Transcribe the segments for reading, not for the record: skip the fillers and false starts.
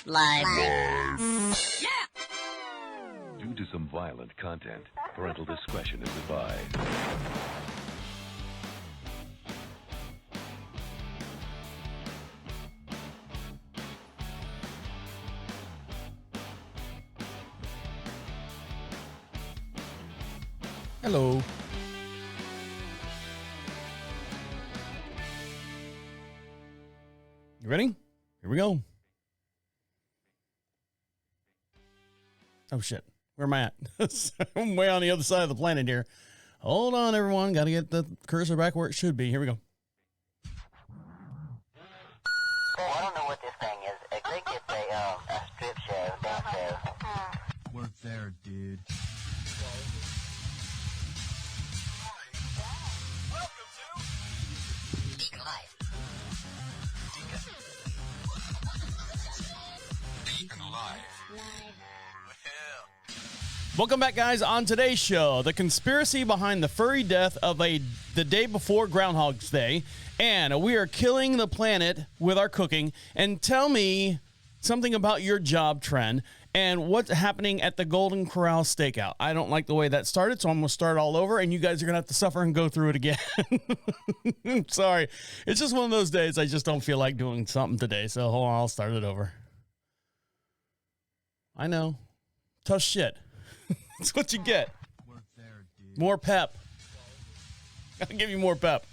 Live. Due to some violent content, parental discretion is advised. Hello. You ready? Here we go. Oh, shit. Where am I at? I'm way on the other side of the planet here. Hold on, everyone. Got to get the cursor back where it should be. Here we go. Well, I don't know what this thing is. I think it's a strip show, dance show. Work there, dude. Welcome to DeaconLive. Welcome back, guys. On today's show, the conspiracy behind the furry death of the day before Groundhog's Day, and we are killing the planet with our cooking. And tell me something about your job trend and what's happening at the Golden Corral Steak Out. I don't like the way that started, so I'm going to start all over, and you guys are going to have to suffer and go through it again. I'm sorry. It's just one of those days I just don't feel like doing something today, so hold on, I'll start it over. I know. Tough shit. That's what you get. Work there, dude. More pep. Gotta give you more pep.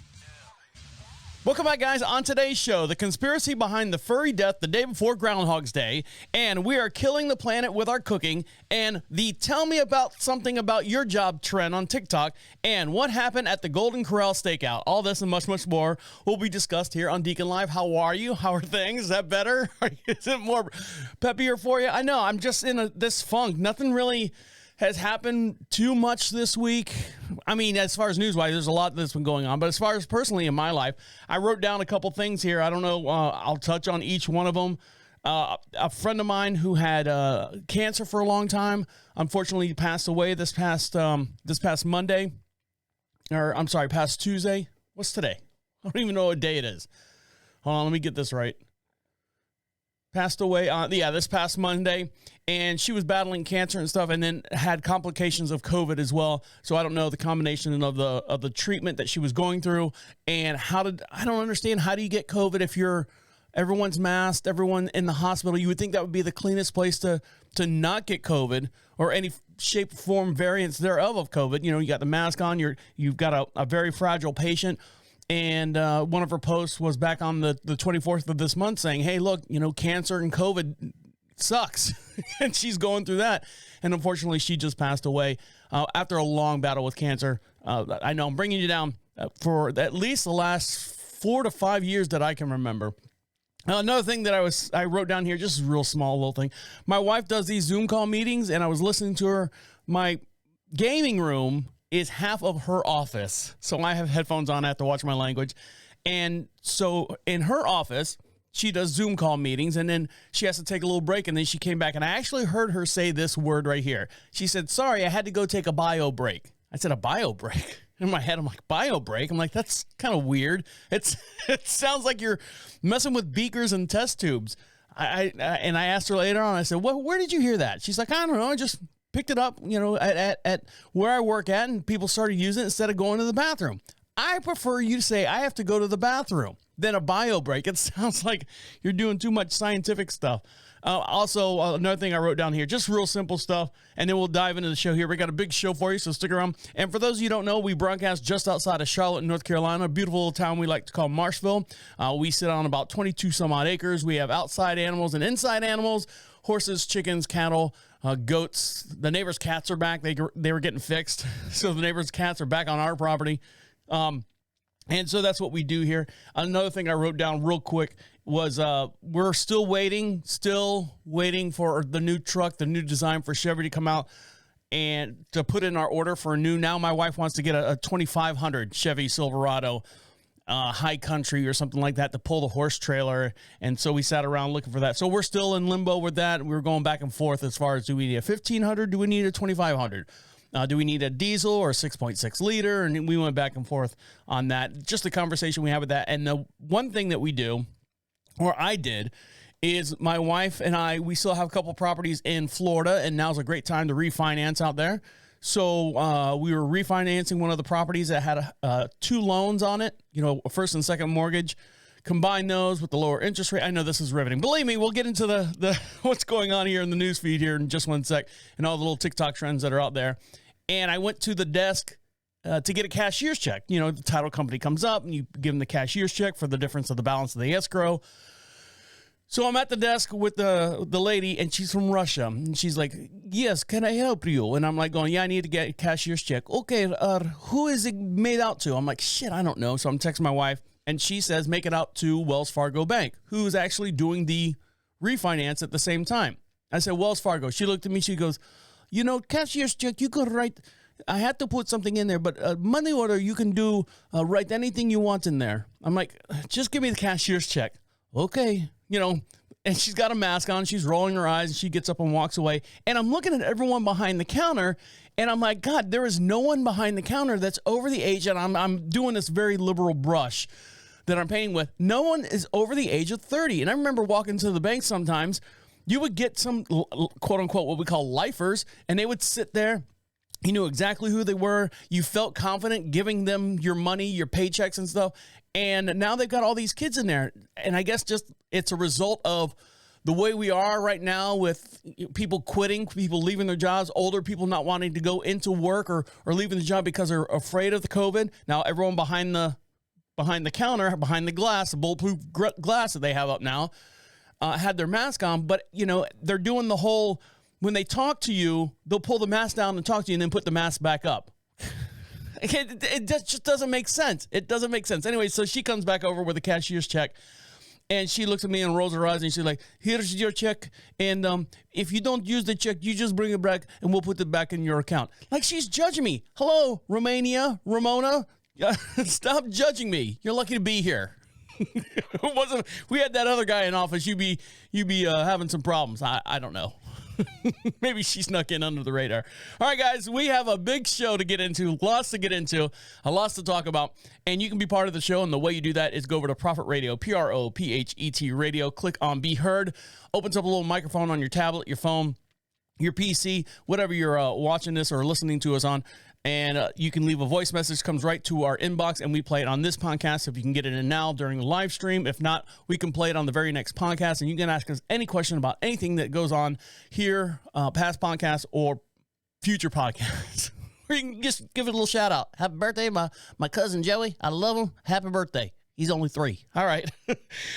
Welcome back, guys. On today's show, the conspiracy behind the furry death the day before Groundhog's Day, and we are killing the planet with our cooking, and the tell me about something about your job trend on TikTok, and what happened at the Golden Corral Steak Out. All this and much, much more will be discussed here on DeaconLive. How are you? How are things? Is that better? Is it more peppier for you? I know. I'm just in this funk. Nothing really has happened too much this week. I mean, as far as news-wise, there's a lot that's been going on. But as far as personally in my life, I wrote down a couple things here. I don't know. I'll touch on each one of them. A friend of mine who had cancer for a long time, unfortunately passed away this past Monday. Or, I'm sorry, past Tuesday. What's today? I don't even know what day it is. Hold on, let me get this right. Passed away this past Monday, and she was battling cancer and stuff, and then had complications of COVID as well. So I don't know the combination of the treatment that she was going through, and I don't understand, how do you get COVID if everyone's masked, everyone in the hospital? You would think that would be the cleanest place to not get COVID or any shape, form, variants thereof of COVID. You know, you got the mask on, you've got a very fragile patient. And one of her posts was back on the 24th of this month saying, hey, look, cancer and COVID sucks. And she's going through that. And unfortunately, she just passed away after a long battle with cancer. I know I'm bringing you down for at least the last 4 to 5 years that I can remember. Another thing that I wrote down here, just a real small little thing. My wife does these Zoom call meetings, and I was listening to her. My gaming room is half of her office. So I have headphones on. I have to watch my language. And so in her office, she does Zoom call meetings, and then she has to take a little break, and then she came back, and I actually heard her say this word right here. She said, sorry, I had to go take a bio break. I said, a bio break? In my head, I'm like, bio break? I'm like, that's kind of weird. It sounds like you're messing with beakers and test tubes. And I asked her later on, I said, well, where did you hear that? She's like, I don't know, I just picked it up, at where I work at, and people started using it instead of going to the bathroom. I prefer you to say I have to go to the bathroom than a bio break. It sounds like you're doing too much scientific stuff. Also, another thing I wrote down here, just real simple stuff, and then we'll dive into the show here. We got a big show for you, so stick around. And for those of you who don't know, we broadcast just outside of Charlotte, North Carolina, a beautiful little town we like to call Marshville. We sit on about 22 some odd acres. We have outside animals and inside animals, horses, chickens, cattle, goats. The neighbors' cats are back. They were getting fixed, so the neighbors' cats are back on our property. And so that's what we do here. Another thing I wrote down real quick was we're still waiting for the new truck, the new design for Chevy to come out and to put in our order for a new. Now my wife wants to get a 2500 Chevy Silverado high country or something like that to pull the horse trailer. And so we sat around looking for that. So we're still in limbo with that. We were going back and forth as far as, do we need a 1500? Do we need a 2500? Do we need a diesel or a 6.6 liter? And we went back and forth on that. Just the conversation we had with that. And the one thing that we do, or I did, is my wife and I, we still have a couple properties in Florida, and now's a great time to refinance out there. So we were refinancing one of the properties that had 2 loans on it, a first and second mortgage. Combine those with the lower interest rate. I know this is riveting. Believe me, we'll get into the what's going on here in the news feed here in just one sec, and all the little TikTok trends that are out there. And I went to the desk to get a cashier's check. The title company comes up and you give them the cashier's check for the difference of the balance of the escrow. So I'm at the desk with the lady, and she's from Russia. And she's like, yes, can I help you? And I'm like going, yeah, I need to get a cashier's check. Okay, who is it made out to? I'm like, shit, I don't know. So I'm texting my wife, and she says, make it out to Wells Fargo Bank, who's actually doing the refinance at the same time. I said, Wells Fargo. She looked at me, she goes, cashier's check, you could write, I had to put something in there, but money order, you can do, write anything you want in there. I'm like, just give me the cashier's check. Okay. And she's got a mask on, she's rolling her eyes, and she gets up and walks away. And I'm looking at everyone behind the counter, and I'm like, God, there is no one behind the counter that's over the age, and I'm doing this very liberal brush that I'm painting with. No one is over the age of 30. And I remember walking to the bank sometimes, you would get some quote unquote, what we call lifers, and they would sit there. You knew exactly who they were. You felt confident giving them your money, your paychecks and stuff. And now they've got all these kids in there. And I guess just it's a result of the way we are right now with people quitting, people leaving their jobs, older people not wanting to go into work or leaving the job because they're afraid of the COVID. Now everyone behind the counter, behind the glass, the bulletproof glass that they have up now, had their mask on. But, they're doing the whole, when they talk to you, they'll pull the mask down and talk to you and then put the mask back up. It just doesn't make sense. It doesn't make sense. Anyway, so she comes back over with a cashier's check, and she looks at me and rolls her eyes, and she's like, here's your check, and if you don't use the check, you just bring it back, and we'll put it back in your account. Like she's judging me. Hello, Romania, Ramona. Stop judging me. You're lucky to be here. We had that other guy in office, you'd be having some problems. I don't know. Maybe she snuck in under the radar. All right, guys, we have a big show to get into, lots to get into, lots to talk about, and you can be part of the show, and the way you do that is go over to Prophet Radio, Prophet Radio, click on Be Heard, opens up a little microphone on your tablet, your phone, your PC, whatever you're watching this or listening to us on, and you can leave a voice message, comes right to our inbox, and we play it on this podcast if you can get it in now during the live stream. If not, we can play it on the very next podcast, and you can ask us any question about anything that goes on here, past podcasts or future podcasts. Or you can just give it a little shout out. Happy birthday, my cousin Joey. I love him. Happy birthday. He's only 3. All right.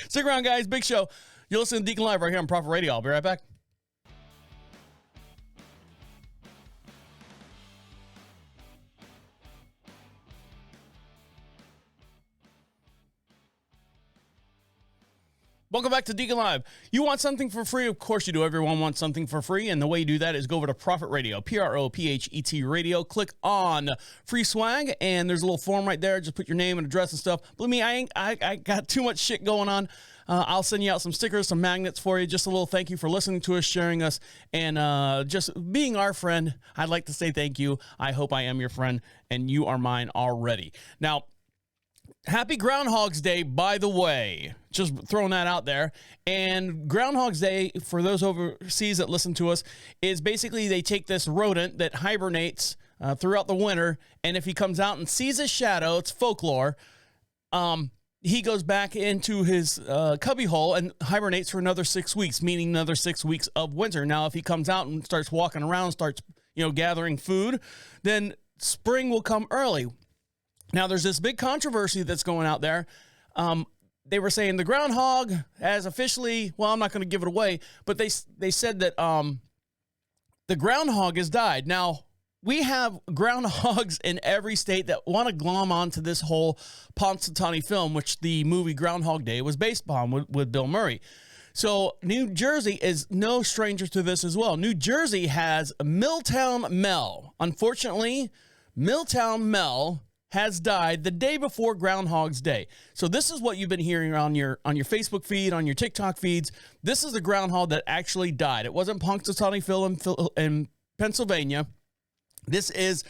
Stick around, guys. Big show. You're listening to Deacon Live right here on Prophet Radio. I'll be right back. Welcome back to Deacon Live. You want something for free? Of course you do. Everyone wants something for free, and the way you do that is go over to Prophet Radio, Prophet Radio. Click on free swag, and there's a little form right there. Just put your name and address and stuff. Believe me, I got too much shit going on. I'll send you out some stickers, some magnets for you. Just a little thank you for listening to us, sharing us, and just being our friend. I'd like to say thank you. I hope I am your friend, and you are mine already. Now, happy Groundhog's Day, by the way. Just throwing that out there. And Groundhog's Day, for those overseas that listen to us, is basically they take this rodent that hibernates throughout the winter, and if he comes out and sees a shadow, it's folklore, he goes back into his cubbyhole and hibernates for another 6 weeks, meaning another 6 weeks of winter. Now, if he comes out and starts walking around, starts gathering food, then spring will come early. Now, there's this big controversy that's going out there. They were saying the groundhog has officially, well, I'm not going to give it away, but they said that the groundhog has died. Now, we have groundhogs in every state that want to glom onto this whole Punxsutawney film, which the movie Groundhog Day was based upon with Bill Murray. So New Jersey is no stranger to this as well. New Jersey has Milltown Mel. Unfortunately, Milltown Mel has died the day before Groundhog's Day. So this is what you've been hearing on your Facebook feed, on your TikTok feeds. This is the groundhog that actually died. It wasn't Punxsutawney Phil in Pennsylvania. This is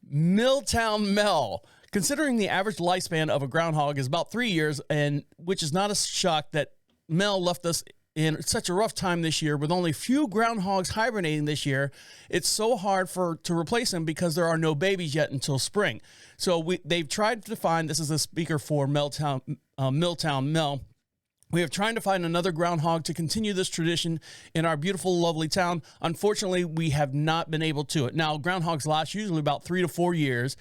Milltown Mel. Considering the average lifespan of a groundhog is about 3 years, and which is not a shock that Mel left us in such a rough time this year with only few groundhogs hibernating this year. It's so hard to replace them because there are no babies yet until spring. So they've tried to find, this is a speaker for Milltown Mill. We have tried to find another groundhog to continue this tradition in our beautiful, lovely town. Unfortunately, we have not been able to. Now, groundhogs last usually about 3 to 4 years.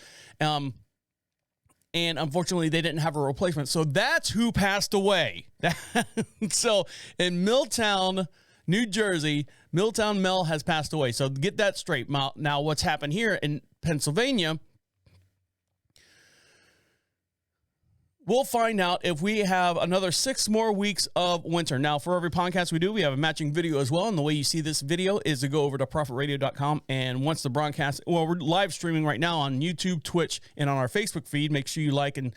And unfortunately, they didn't have a replacement. So that's who passed away. So in Milltown, New Jersey, Milltown Mel has passed away. So get that straight. Now, what's happened here in Pennsylvania, we'll find out if we have another 6 more weeks of winter. Now, for every podcast we do, we have a matching video as well. And the way you see this video is to go over to profitradio.com. And once the broadcast, well, we're live streaming right now on YouTube, Twitch, and on our Facebook feed. Make sure you like and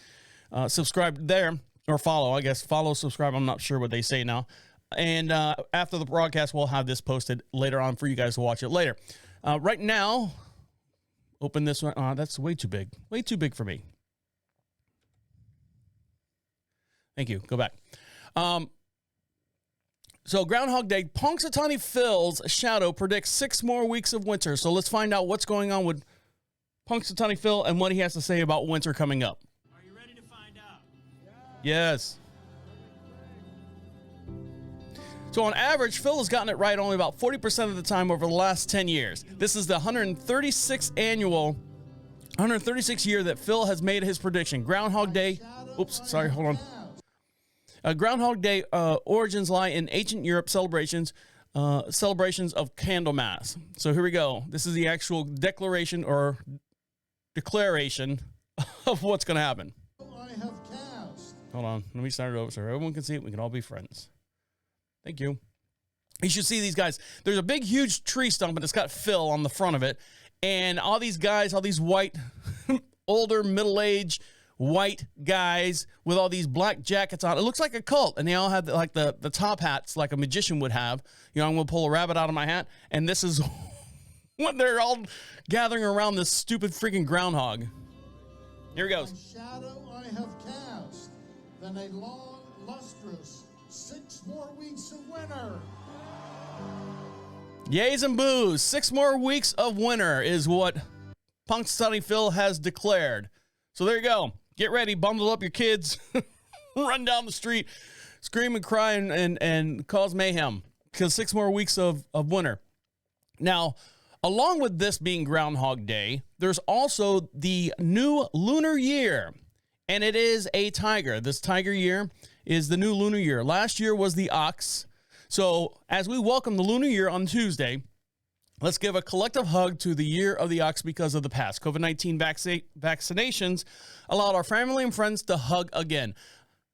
subscribe there, or follow, I guess. Follow, subscribe. I'm not sure what they say now. And after the broadcast, we'll have this posted later on for you guys to watch it later. Right now, open this one. That's way too big. Way too big for me. Thank you. Go back. So Groundhog Day, Punxsutawney Phil's shadow predicts 6 more weeks of winter. So let's find out what's going on with Punxsutawney Phil and what he has to say about winter coming up. Are you ready to find out? Yes. So on average, Phil has gotten it right only about 40% of the time over the last 10 years. This is the 136th year that Phil has made his prediction. Groundhog Day, hold on. Groundhog Day origins lie in ancient Europe celebrations of Candlemas. So here we go. This is the actual declaration of what's going to happen. I have cows. Hold on. Let me start it over so everyone can see it. We can all be friends. Thank you. You should see these guys. There's a big, huge tree stump, and it's got Phil on the front of it. And all these guys, all these white, older, middle-aged, white guys with all these black jackets on. It looks like a cult, and they all have like the top hats like a magician would have. You know, I'm going to pull a rabbit out of my hat, and this is what they're all gathering around this stupid freaking groundhog. Here he goes. By shadow I have cast, then a long, lustrous 6 more weeks of winter. Yays and boos. 6 more weeks of winter is what Punxsutawney Phil has declared. So there you go. Get ready, bundle up your kids, run down the street, scream and cry and cause mayhem, because 6 more weeks of winter. Now, along with this being Groundhog Day, there's also the new lunar year, and it is a tiger. This tiger year is the new lunar year. Last year was the ox. So as we welcome the lunar year on Tuesday, let's give a collective hug to the year of the ox because of the past. COVID-19 vaccinations allowed our family and friends to hug again.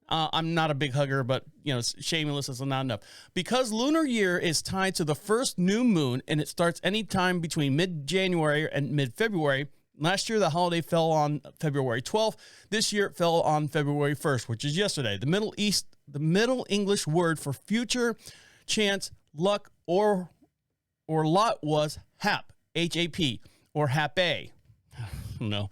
I'm not a big hugger, but, you know, shameless is not enough. Because lunar year is tied to the first new moon, and it starts anytime between mid-January and mid-February. Last year, the holiday fell on February 12th. This year, it fell on February 1st, which is yesterday. The Middle English word for future, chance, luck, or lot was hap, H-A-P, or happy. No,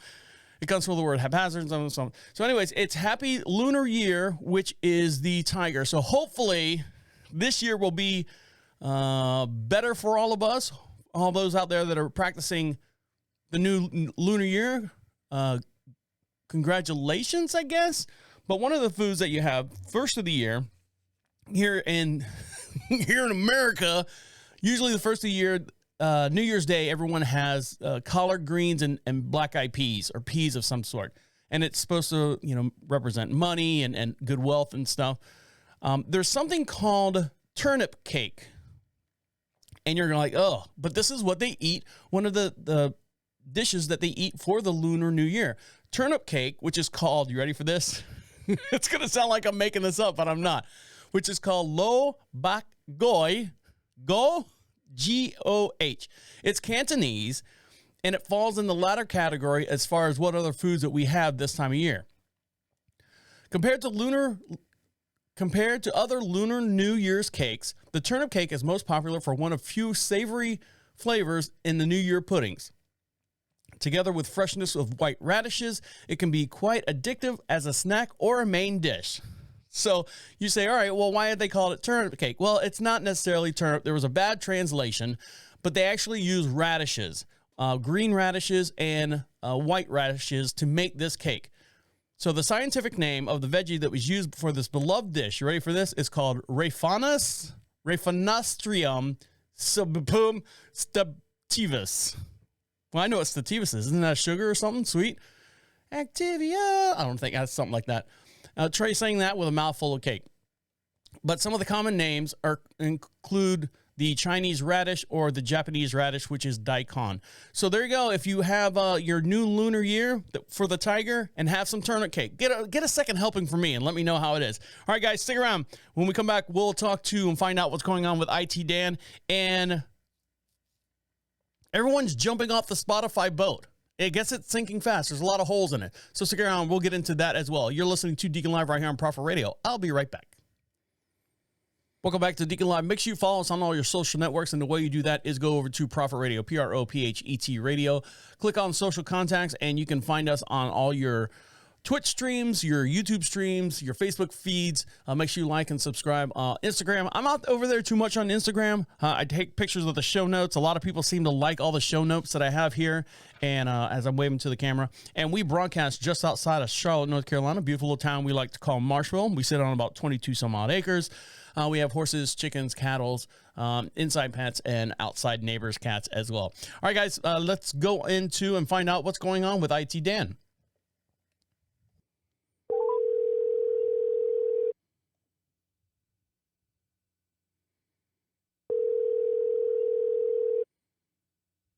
it comes from the word haphazard. So anyways, it's Happy Lunar Year, which is the tiger. So hopefully this year will be better for all of us, all those out there that are practicing the new lunar year. Congratulations, I guess. But one of the foods that you have first of the year here in America, usually the first of the year, New Year's Day, everyone has collard greens and black-eyed peas or peas of some sort. And it's supposed to, you know, represent money and good wealth and stuff. There's something called turnip cake. And you're like, oh, but this is what they eat. One of the dishes that they eat for the Lunar New Year. Turnip cake, which is called, you ready for this? It's going to sound like I'm making this up, but I'm not. Which is called lo bak goy. G-O-H. It's Cantonese, and it falls in the latter category as far as what other foods that we have this time of year. Compared to other Lunar New Year's cakes, the turnip cake is most popular for one of few savory flavors in the New Year puddings. Together with freshness of white radishes, it can be quite addictive as a snack or a main dish. So you say, all right, well, why did they call it turnip cake? Well, it's not necessarily turnip. There was a bad translation, but they actually use radishes, green radishes and white radishes to make this cake. So the scientific name of the veggie that was used for this beloved dish, you ready for this? Is called Raphanastrium subpum stativus. Well, I know what stativus is. Isn't that sugar or something sweet? Activia. I don't think that's something like that. Try saying that with a mouthful of cake. But some of the common names include the Chinese radish or the Japanese radish, which is daikon. So there you go. If you have your new lunar year for the tiger and have some turnip cake, get a second helping for me and let me know how it is. All right, guys, stick around. When we come back, we'll talk to and find out what's going on with IT Dan. And everyone's jumping off the Spotify boat. It gets it sinking fast. There's a lot of holes in it. So stick around. We'll get into that as well. You're listening to Deacon Live right here on Prophet Radio. I'll be right back. Welcome back to Deacon Live. Make sure you follow us on all your social networks. And the way you do that is go over to Prophet Radio, Prophet Radio. Click on social contacts, and you can find us on all your Twitch streams, your YouTube streams, your Facebook feeds. Make sure you like and subscribe. Instagram, I'm not over there too much on Instagram. I take pictures of the show notes. A lot of people seem to like all the show notes that I have here. And as I'm waving to the camera, and we broadcast just outside of Charlotte, North Carolina, beautiful little town we like to call Marshville. We sit on about 22 some odd acres. We have horses, chickens, cattle, inside pets, and outside neighbors' cats as well. All right, guys, let's go into and find out what's going on with IT Dan.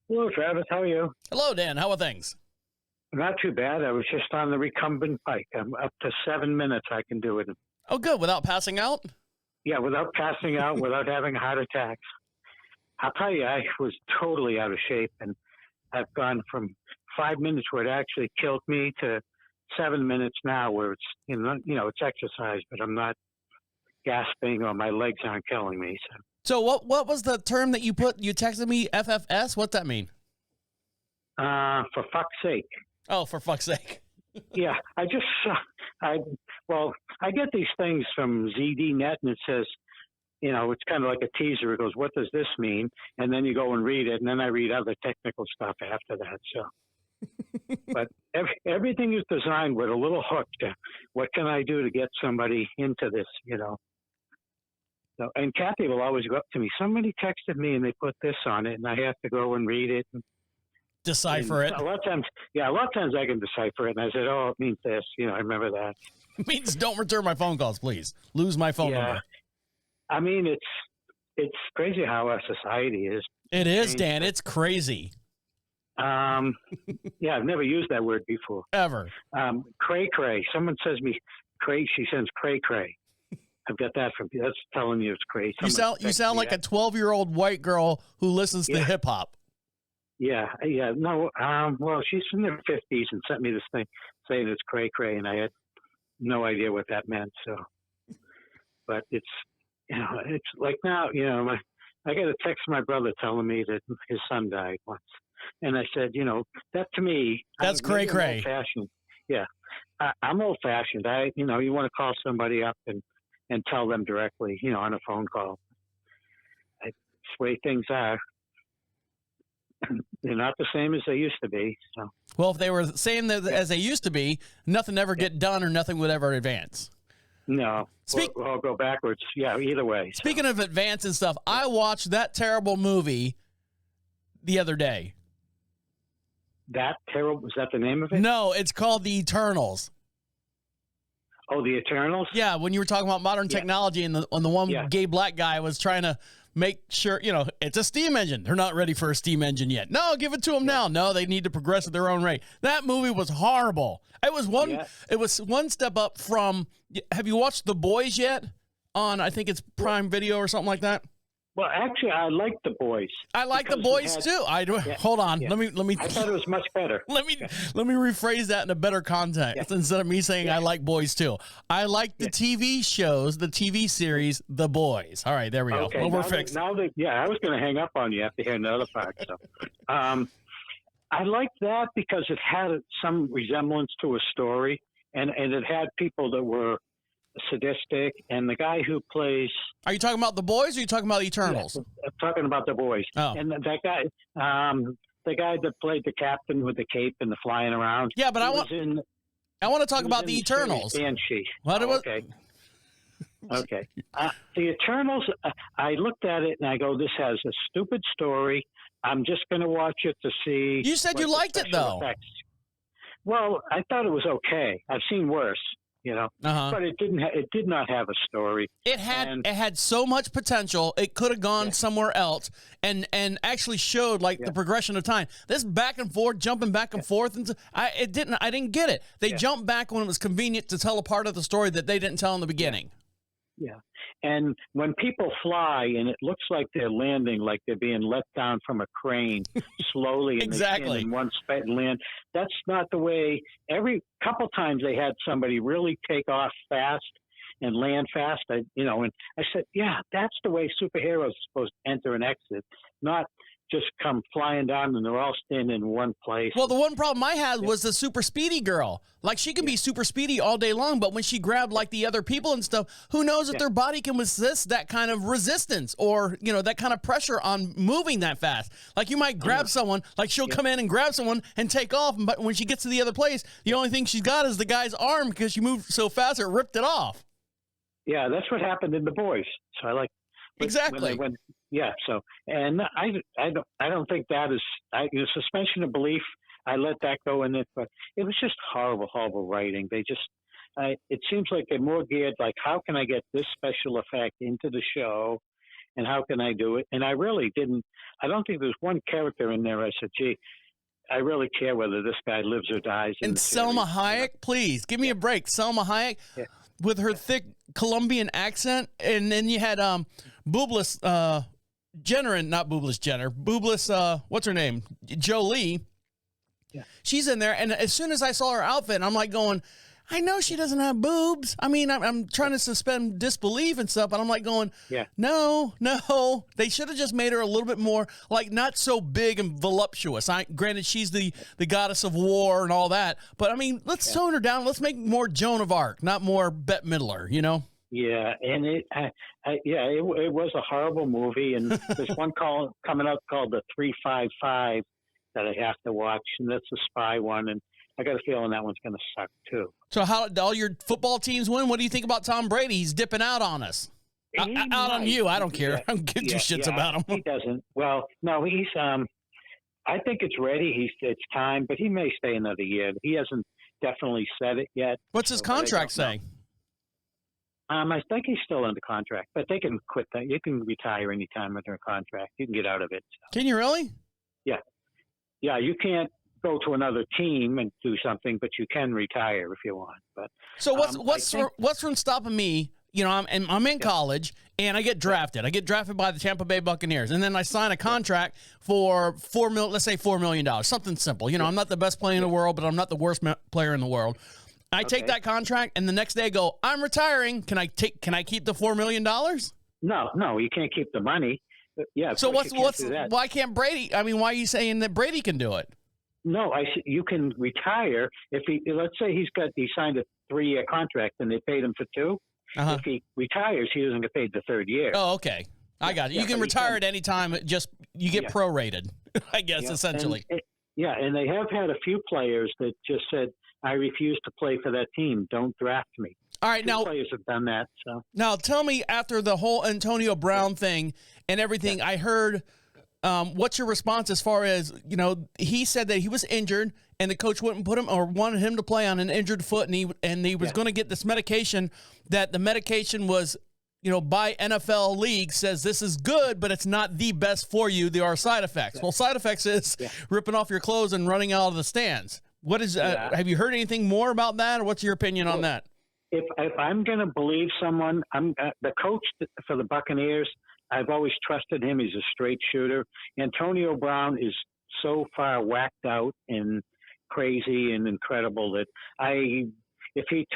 Hello, Travis. How are you? Hello, Dan. How are things? Not too bad. I was just on the recumbent bike. I'm up to 7 minutes. I can do it. Oh, good. Without passing out? Yeah, without passing out, without having a heart attack. I'll tell you, I was totally out of shape, and I've gone from 5 minutes where it actually killed me to 7 minutes now where it's it's exercise, but I'm not gasping or my legs aren't killing me. So what was the term that you put? You texted me FFS. What's that mean? For fuck's sake. Oh, for fuck's sake. Yeah, I get these things from ZDNet, and it says, it's kind of like a teaser. It goes, what does this mean? And then you go and read it, and then I read other technical stuff after that. So, but everything is designed with a little hook to what can I do to get somebody into this, So, and Kathy will always go up to me. Somebody texted me, and they put this on it, and I have to go and read it. Decipher it. A lot of times I can decipher it, and I said, "Oh, it means this." I remember that. It means don't return my phone calls, please. Lose my phone number. I mean, it's crazy how our society is. It is, Dan. It's crazy. I've never used that word before. Ever. Cray cray. Someone says me cray. She sends cray cray. I've got that from you. That's telling you it's crazy. You sound like a 12-year-old white girl who listens to hip hop. Yeah. No, well, she's in her 50s and sent me this thing saying it's cray cray, and I had no idea what that meant. So, but it's like now, I got a text from my brother telling me that his son died once, and I said, that to me, that's cray cray. Old-fashioned. Yeah, I'm old fashioned. You want to call somebody up and tell them directly, on a phone call. That's the way things are. They're not the same as they used to be. So. Well, if they were the same as they used to be, nothing ever get done or nothing would ever advance. No. Or go backwards. Yeah, either way. Speaking of advance and stuff, I watched that terrible movie the other day. That terrible? Is that the name of it? No, it's called The Eternals. Oh, The Eternals? Yeah, when you were talking about modern technology and the one gay black guy was trying to make sure, it's a steam engine. They're not ready for a steam engine yet. No, give it to them now. No, they need to progress at their own rate. That movie was horrible. It was one step up from, have you watched The Boys yet? On, I think it's Prime Video or something like that. Well, actually, I like The Boys. I like The Boys too. Hold on. Yeah. Let me. I thought it was much better. Let me rephrase that in a better context instead of me saying I like Boys too. I like the TV shows, the TV series, The Boys. All right, there we go. Okay, well, we're fixed. I was going to hang up on you after hearing the other part. So, I liked that because it had some resemblance to a story, and it had people that were sadistic, and the guy who plays. Are you talking about the boys, or are you talking about the Eternals? I'm talking about the boys. Oh. And that guy, the guy that played the captain with the cape and the flying around. Yeah, but I want to talk about the Eternals. Banshee. What? Okay. Okay. The Eternals, I looked at it and I go, this has a stupid story. I'm just going to watch it to see. You said you liked it, though. Effects. Well, I thought it was okay. I've seen worse, but it didn't. It did not have a story. It had so much potential. It could have gone somewhere else, and actually showed the progression of time. This back and forth, jumping back and forth, and I didn't get it. They jumped back when it was convenient to tell a part of the story that they didn't tell in the beginning. Yeah. And when people fly and it looks like they're landing, like they're being let down from a crane slowly and they stand in one spot and land, that's not the way. Every couple times they had somebody really take off fast and land fast, and I said, yeah, that's the way superheroes are supposed to enter and exit, not just come flying down and they're all standing in one place. Well, the one problem I had was the super speedy girl. Like, she can be super speedy all day long, but when she grabbed the other people and stuff, who knows if their body can resist that kind of resistance or, that kind of pressure on moving that fast. Like, you might grab someone, she'll come in and grab someone and take off, but when she gets to the other place, the only thing she's got is the guy's arm because she moved so fast it ripped it off. Yeah, that's what happened in The Boys. So I like exactly. Yeah. So, and I don't think that is suspension of belief. I let that go in it, but it was just horrible writing. They just, it seems like they're more geared how can I get this special effect into the show, and how can I do it? And I really didn't. I don't think there's one character in there I said, gee, I really care whether this guy lives or dies. And Selma Hayek, please give me a break. Selma Hayek. Yeah. With her thick Colombian accent, and then you had Boobless Jenner, and not Boobless Jenner, Boobless, what's her name? Jolie. Yeah. She's in there, and as soon as I saw her outfit, I'm going, I know she doesn't have boobs. I mean, I'm trying to suspend disbelief and stuff, but I'm going, no. They should have just made her a little bit more, not so big and voluptuous. Granted, she's the goddess of war and all that, but I mean, let's tone her down. Let's make more Joan of Arc, not more Bette Midler, Yeah, and it was a horrible movie, and there's one coming out called the 355 that I have to watch, and that's a spy one, and I got a feeling that one's going to suck too. So how did all your football teams win? What do you think about Tom Brady? He's dipping out on us. Out on you. I don't care. I don't give two shits about him. He doesn't. Well, no, he's. I think it's ready. It's time, but he may stay another year. He hasn't definitely said it yet. What's his contract say? I think he's still under contract, but they can quit that. You can retire anytime under a contract. You can get out of it. So. Can you really? Yeah. Yeah, you can't go to another team and do something, but you can retire if you want. But so what's from stopping me? I'm in college and I get drafted. I get drafted by the Tampa Bay Buccaneers, and then I sign a contract for let's say $4 million, something simple. I'm not the best player in the world, but I'm not the worst player in the world. I take that contract, and the next day I go, I'm retiring. Can I keep the $4 million? No, you can't keep the money. Yeah. So why can't Brady? I mean, why are you saying that Brady can do it? No, you can retire if let's say he signed a 3-year contract and they paid him for 2. Uh-huh. If he retires, he doesn't get paid the 3rd year. Oh, okay. I got it. You can retire at any time. You get prorated, I guess, essentially. And they have had a few players that just said, I refuse to play for that team. Don't draft me. All right, now players have done that. So now tell me, after the whole Antonio Brown thing and everything, I heard. What's your response as far as he said that he was injured and the coach wouldn't put him or wanted him to play on an injured foot, and he was going to get this medication. That the medication was, by NFL league says this is good, but it's not the best for you. There are side effects. Yeah. Well, side effects is ripping off your clothes and running out of the stands. What is? Have you heard anything more about that, or what's your opinion on that? If I'm going to believe someone, I'm the coach for the Buccaneers. I've always trusted him. He's a straight shooter. Antonio Brown is so far whacked out and crazy and incredible that if he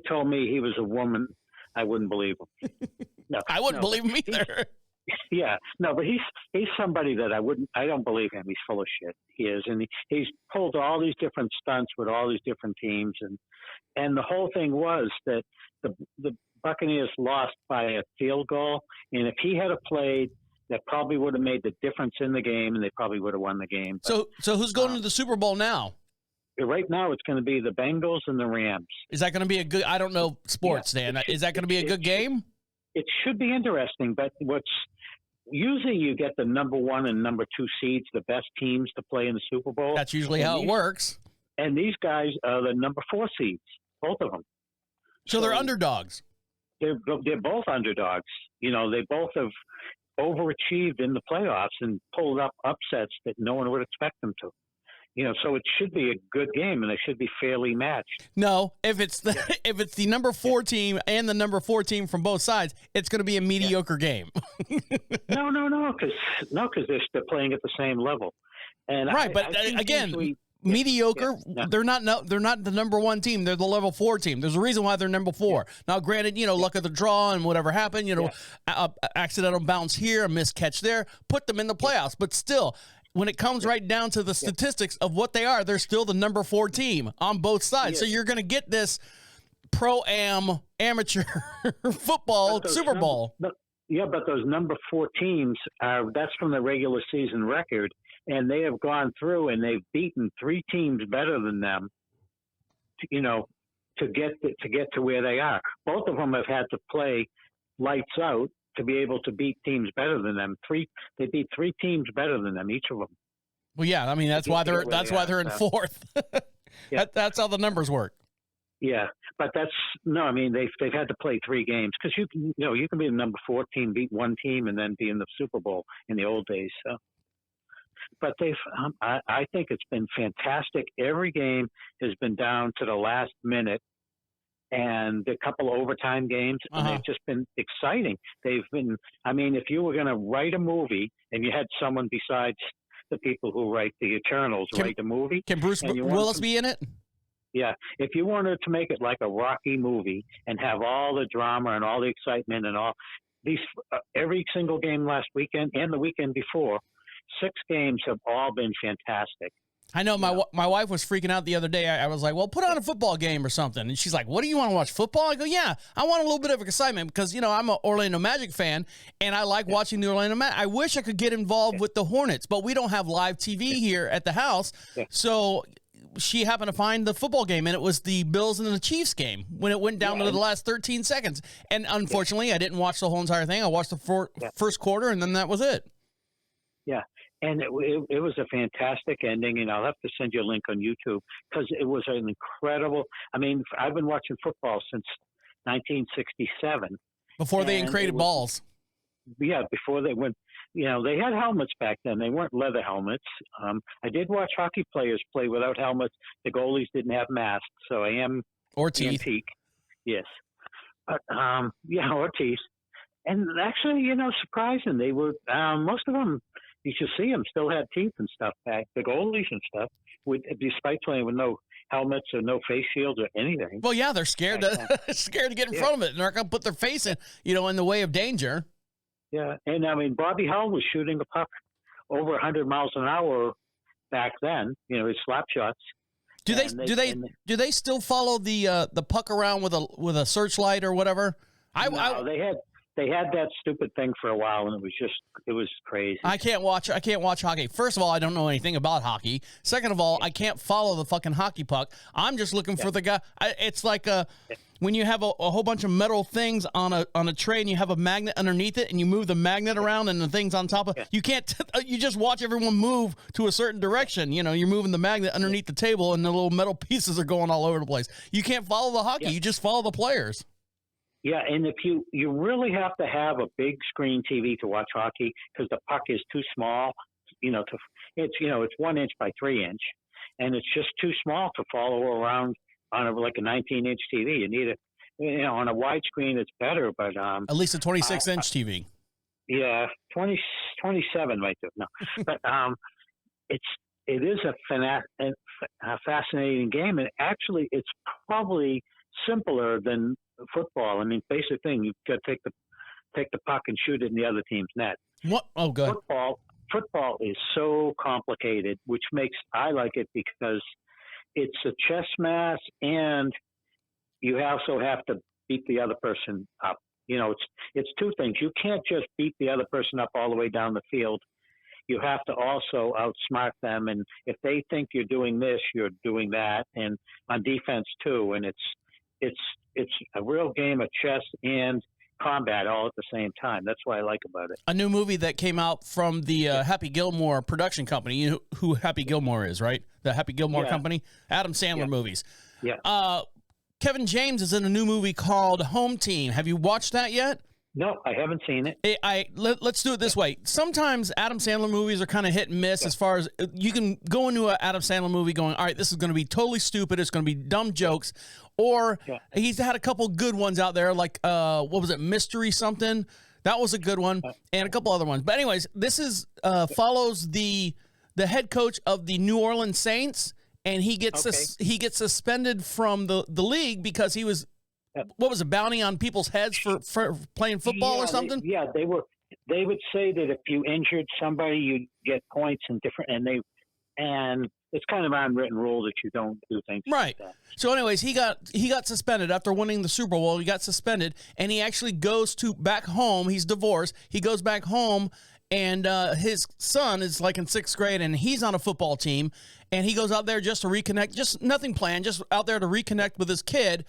told me he was a woman, I wouldn't believe him. No, I wouldn't believe him either. Yeah, no, but he's somebody that I don't believe him. He's full of shit. He is, and he's pulled all these different stunts with all these different teams, and the whole thing was that the Buccaneers lost by a field goal, and if he had played, that probably would have made the difference in the game, and they probably would have won the game. But, So who's going to the Super Bowl now? right now, it's going to be the Bengals and the Rams. Is that going to be a good? I don't know sports, Dan. Is that going to be a good game? It should be interesting, but usually you get the number 1 and number 2 seeds, the best teams to play in the Super Bowl. That's usually how it works. And these guys are the number 4 seeds, both of them. So they're underdogs. They're both underdogs. You know, they both have overachieved in the playoffs and pulled up upsets that no one would expect them to. You know, so it should be a good game, and they should be fairly matched. No, if it's the number 4 team and the number 4 team from both sides, it's going to be a mediocre game. No, because they're still playing at the same level. And right, but again, mediocre. Yeah. They're not the number 1 team. They're the level 4 team. There's a reason why they're number 4. Now, granted, luck of the draw and whatever happened, accidental bounce here, a missed catch there, put them in the playoffs. But still, when it comes right down to the statistics of what they are, they're still the number 4 team on both sides. So you're going to get this pro-am amateur football Super Bowl. But those number 4 teams that's from the regular season record, and they have gone through and they've beaten 3 teams better than them. To get to where they are. Both of them have had to play lights out to be able to beat teams better than them. They beat 3 teams better than them, each of them. Well, yeah, I mean that's why they're in 4th. Yeah. That's how the numbers work. Yeah, but they've had to play 3 games because you can be the number 4 team, beat 1 team, and then be in the Super Bowl in the old days. So, but I think it's been fantastic. Every game has been down to the last minute. And a couple of overtime games, and they've just been exciting. They've been, if you were going to write a movie and you had someone besides the people who write the Eternals write the movie. Can Bruce Willis be in it? Yeah. If you wanted to make it like a Rocky movie and have all the drama and all the excitement and all these, every single game last weekend and the weekend before, 6 games have all been fantastic. I know my wife was freaking out the other day. I was like, well, put on a football game or something. And she's like, what do you want to watch, football? I go, yeah, I want a little bit of excitement because, I'm an Orlando Magic fan, and I like watching the Orlando Magic. I wish I could get involved with the Hornets, but we don't have live TV here at the house. Yeah. So she happened to find the football game, and it was the Bills and the Chiefs game when it went down to the last 13 seconds. And unfortunately, I didn't watch the whole entire thing. I watched the first quarter, and then that was it. Yeah. And it was a fantastic ending, and I'll have to send you a link on YouTube because it was an incredible. I've been watching football since 1967. Before they created balls. Yeah, before they went. They had helmets back then. They weren't leather helmets. I did watch hockey players play without helmets. The goalies didn't have masks, so I am or teeth. Antique. Yes, but or teeth. And actually, surprising. They were most of them. You should see them still had teeth and stuff back, the goalies and stuff, despite playing with no helmets or no face shields or anything. Well, yeah, they're scared to get in front of it. They're not going to put their face in the way of danger. Yeah, and Bobby Hull was shooting a puck over 100 miles an hour back then. His slap shots. Do they still follow the puck around with a searchlight or whatever? They had that stupid thing for a while, and it was crazy. I can't watch hockey. First of all, I don't know anything about hockey. Second of all, I can't follow the fucking hockey puck. I'm just looking for the guy. It's like when you have a whole bunch of metal things on a tray, and you have a magnet underneath it, and you move the magnet around, and the thing's on top of. Yeah. You can't. You just watch everyone move to a certain direction. You're moving the magnet underneath the table, and the little metal pieces are going all over the place. You can't follow the hockey. Yeah. You just follow the players. Yeah, and if you really have to have a big screen TV to watch hockey because the puck is too small, it's 1 inch by 3 inch, and it's just too small to follow around on a 19-inch TV. You need on a wide screen it's better, but at least a 26-inch TV. Yeah, 27 might do. No, but it is a fascinating game, and actually it's probably simpler than football. Basic thing, you've got to take take the puck and shoot it in the other team's net. What? Oh, good. Football is so complicated, which makes I like it because it's a chess match, and you also have to beat the other person up. You know, it's two things. You can't just beat the other person up all the way down the field. You have to also outsmart them, and if they think you're doing this, you're doing that, and on defense too. And it's a real game of chess and combat all at the same time. That's what I like about it. A new movie that came out from the Happy Gilmore production company. You know who Happy Gilmore is, right? The Happy Gilmore company. Adam Sandler movies. Yeah. Kevin James is in a new movie called Home Team. Have you watched that yet? No, I haven't seen it. Let's do it this way. Sometimes Adam Sandler movies are kind of hit and miss as far as you can go into an Adam Sandler movie going, all right, this is going to be totally stupid. It's going to be dumb jokes. Or he's had a couple good ones out there, like, what was it, Mystery something? That was a good one. And a couple other ones. But anyways, this is follows the head coach of the New Orleans Saints, and he gets suspended from the league because he was, what was it, bounty on people's heads for playing football or something? They would say that if you injured somebody, you get points and it's kind of an unwritten rule that you don't do things right. like that. So anyways, he got suspended after winning the Super Bowl. He got suspended, and he actually goes back home. He's divorced. He goes back home, and his son is like in 6th grade, and he's on a football team, and he goes out there just to reconnect, just nothing planned, just out there to reconnect with his kid.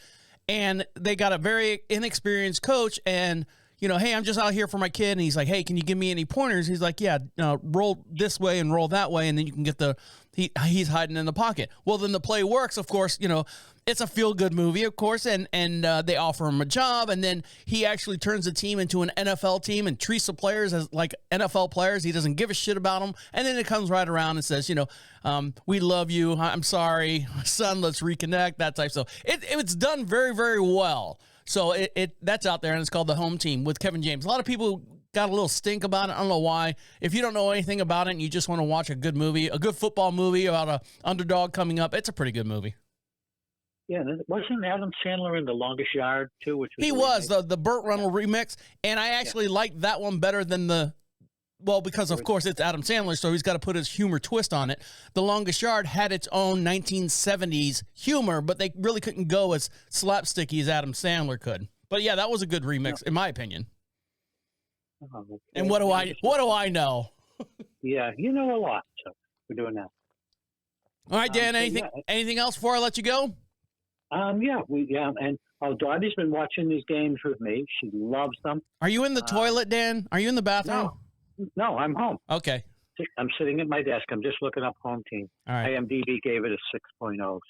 And they got a very inexperienced coach, and, you know, hey, I'm just out here for my kid. And he's like, hey, can you give me any pointers? He's like, yeah, roll this way and roll that way. And then you can get he's hiding in the pocket. Well, then the play works, of course. You know, it's a feel-good movie, of course, and they offer him a job, and then he actually turns the team into an NFL team and treats the players as like NFL players. He doesn't give a shit about them, and then it comes right around and says, you know, we love you. I'm sorry, son. Let's reconnect. That type of stuff. It's done very, very well. So that's out there, and it's called The Home Team with Kevin James. A lot of people got a little stink about it. I don't know why. If you don't know anything about it and you just want to watch a good movie, a good football movie about a underdog coming up, it's a pretty good movie. Yeah, wasn't Adam Sandler in The Longest Yard too? Which was he was the Burt Reynolds remix, and I actually liked that one better than because of course it's Adam Sandler, so he's got to put his humor twist on it. The Longest Yard had its own 1970s humor, but they really couldn't go as slapsticky as Adam Sandler could. But yeah, that was a good remix in my opinion. Oh, okay. And what do I know? Yeah, you know a lot, so we're doing that. All right, Dan. Anything else before I let you go? And Dolly's been watching these games with me. She loves them. Are you in the toilet, Dan? Are you in the bathroom? No, I'm home. Okay. I'm sitting at my desk. I'm just looking up Home Team. All right. IMDb gave it a 6.0. So,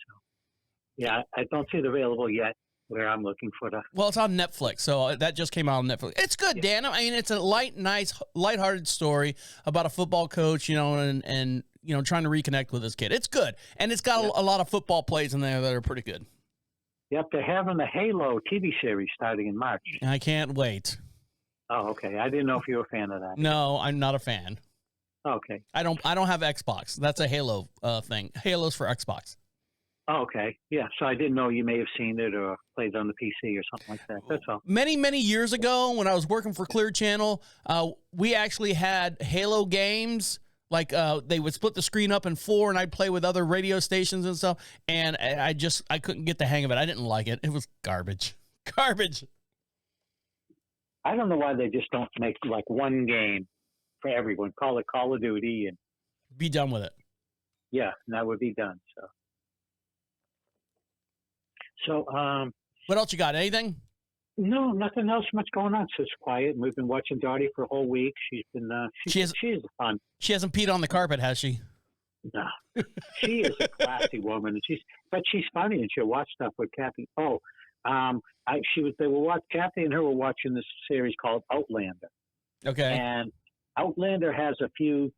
yeah, I don't see it available yet where I'm looking for the. Well, it's on Netflix, so that just came out on Netflix. It's good, Dan. I mean, it's a lighthearted story about a football coach, you know, and you know, trying to reconnect with his kid. It's good, and it's got a lot of football plays in there that are pretty good. Yep, they're having the Halo TV series starting in March. I can't wait. Oh, okay. I didn't know if you were a fan of that. No, I'm not a fan. Okay. I don't have Xbox. That's a Halo thing. Halo's for Xbox. Oh, okay. Yeah, so I didn't know you may have seen it or played on the PC or something like that. That's all. Many, many years ago when I was working for Clear Channel, we actually had Halo games. Like they would split the screen up in 4, and I'd play with other radio stations and stuff. And I couldn't get the hang of it. I didn't like it. It was garbage. Garbage. I don't know why they just don't make like one game for everyone. Call it Call of Duty and be done with it. Yeah, and that would be done. So, what else you got? Anything? No, nothing else much going on. It's just quiet. And we've been watching Dolly for a whole week. She's been she is fun. She hasn't peed on the carpet, has she? No, she is a classy woman, and she's funny, and she'll watch stuff with Kathy. Kathy and her were watching this series called Outlander. Okay. And Outlander has a few.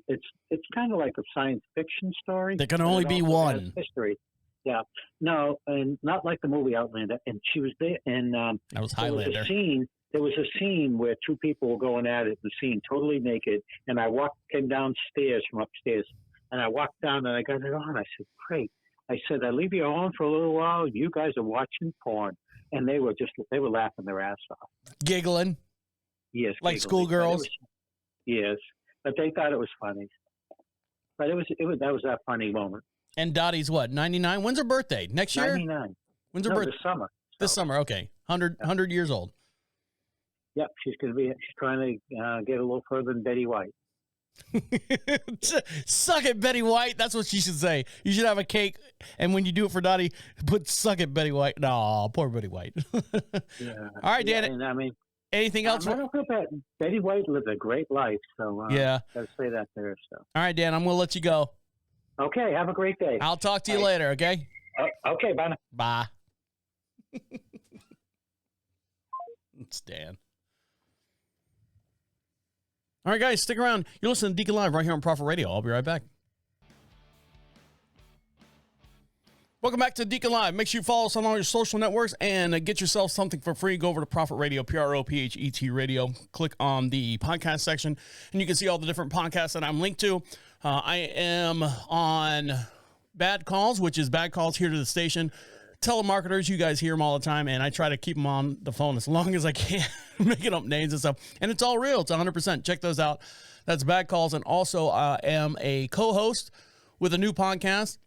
It's kind of like a science fiction story. There can only be one. History. Yeah. No, and not like the movie Outlander. And she was there, and that was Highlander. There was a scene where two people were going at it. The scene totally naked, and I came downstairs from upstairs, and I walked down and I got it on. I said, "Great." I said, "I leave you alone for a little while. You guys are watching porn." and they were laughing their ass off. Giggling. Yes, Like giggling. schoolgirls? Yes, but they thought it was funny. But that was that funny moment. And Dottie's what, 99? When's her birthday? Next year? 99. When's her No, birthday? this summer. This summer, okay. 100 years old. Yep, she's trying to get a little further than Betty White. Suck it, Betty White. That's what she should say. You should have a cake, and when you do it for Dottie, put "suck it, Betty White." No, poor Betty White. Yeah. All right, Dan. Yeah, and I mean, anything else? I don't feel bad. Betty White lived a great life, so yeah, gotta say that there. So. All right, Dan. I'm gonna let you go. Okay. Have a great day. I'll talk to you later. Okay. Okay. Bye. Now. Bye. It's Dan. All right, guys, stick around. You're listening to Deacon Live right here on Prophet Radio. I'll be right back. Welcome back to Deacon Live. Make sure you follow us on all your social networks and get yourself something for free. Go over to Prophet Radio, PROPHET Radio. Click on the podcast section, and you can see all the different podcasts that I'm linked to. I am on Bad Calls, which is Bad Calls here to the station. Telemarketers, you guys hear them all the time, and I try to keep them on the phone as long as I can, making up names and stuff. And it's all real. It's 100%. Check those out. That's Bad Calls. And also, I am a co-host with a new podcast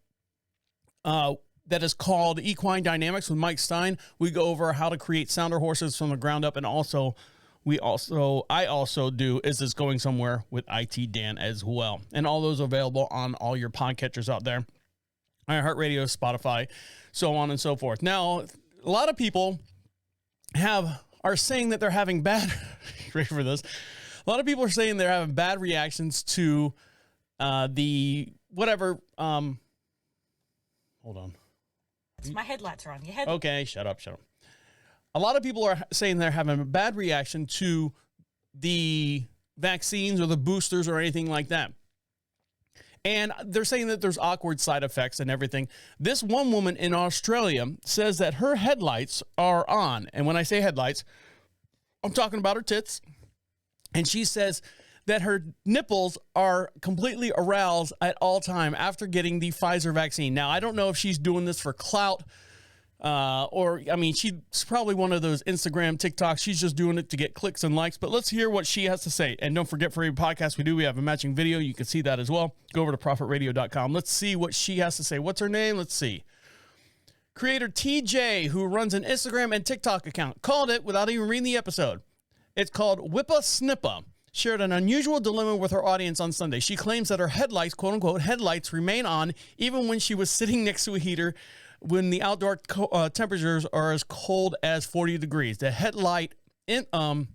that is called Equine Dynamics with Mike Stein. We go over how to create sounder horses from the ground up, and also, I also do Is This Going Somewhere with IT Dan as well. And all those available on all your podcatchers out there. iHeartRadio, Spotify, so on and so forth. Now, a lot of people are saying that they're having bad, ready for this? A lot of people are saying they're having bad reactions to the whatever, hold on. My headlights are on. Your head. Okay, shut up. A lot of people are saying they're having a bad reaction to the vaccines or the boosters or anything like that. And they're saying that there's awkward side effects and everything. This one woman in Australia says that her headlights are on. And when I say headlights, I'm talking about her tits. And she says that her nipples are completely aroused at all time after getting the Pfizer vaccine. Now, I don't know if she's doing this for clout she's probably one of those Instagram, TikToks. She's just doing it to get clicks and likes. But let's hear what she has to say. And don't forget, for every podcast we have a matching video. You can see that as well. Go over to prophetradio.com. Let's see what she has to say. What's her name? Let's see. Creator TJ, who runs an Instagram and TikTok account, called it without even reading the episode. It's called Whippa Snippa. Shared an unusual dilemma with her audience on Sunday. She claims that her headlights, quote unquote, headlights remain on even when she was sitting next to a heater when the outdoor temperatures are as cold as 40 degrees. The headlight euphemism.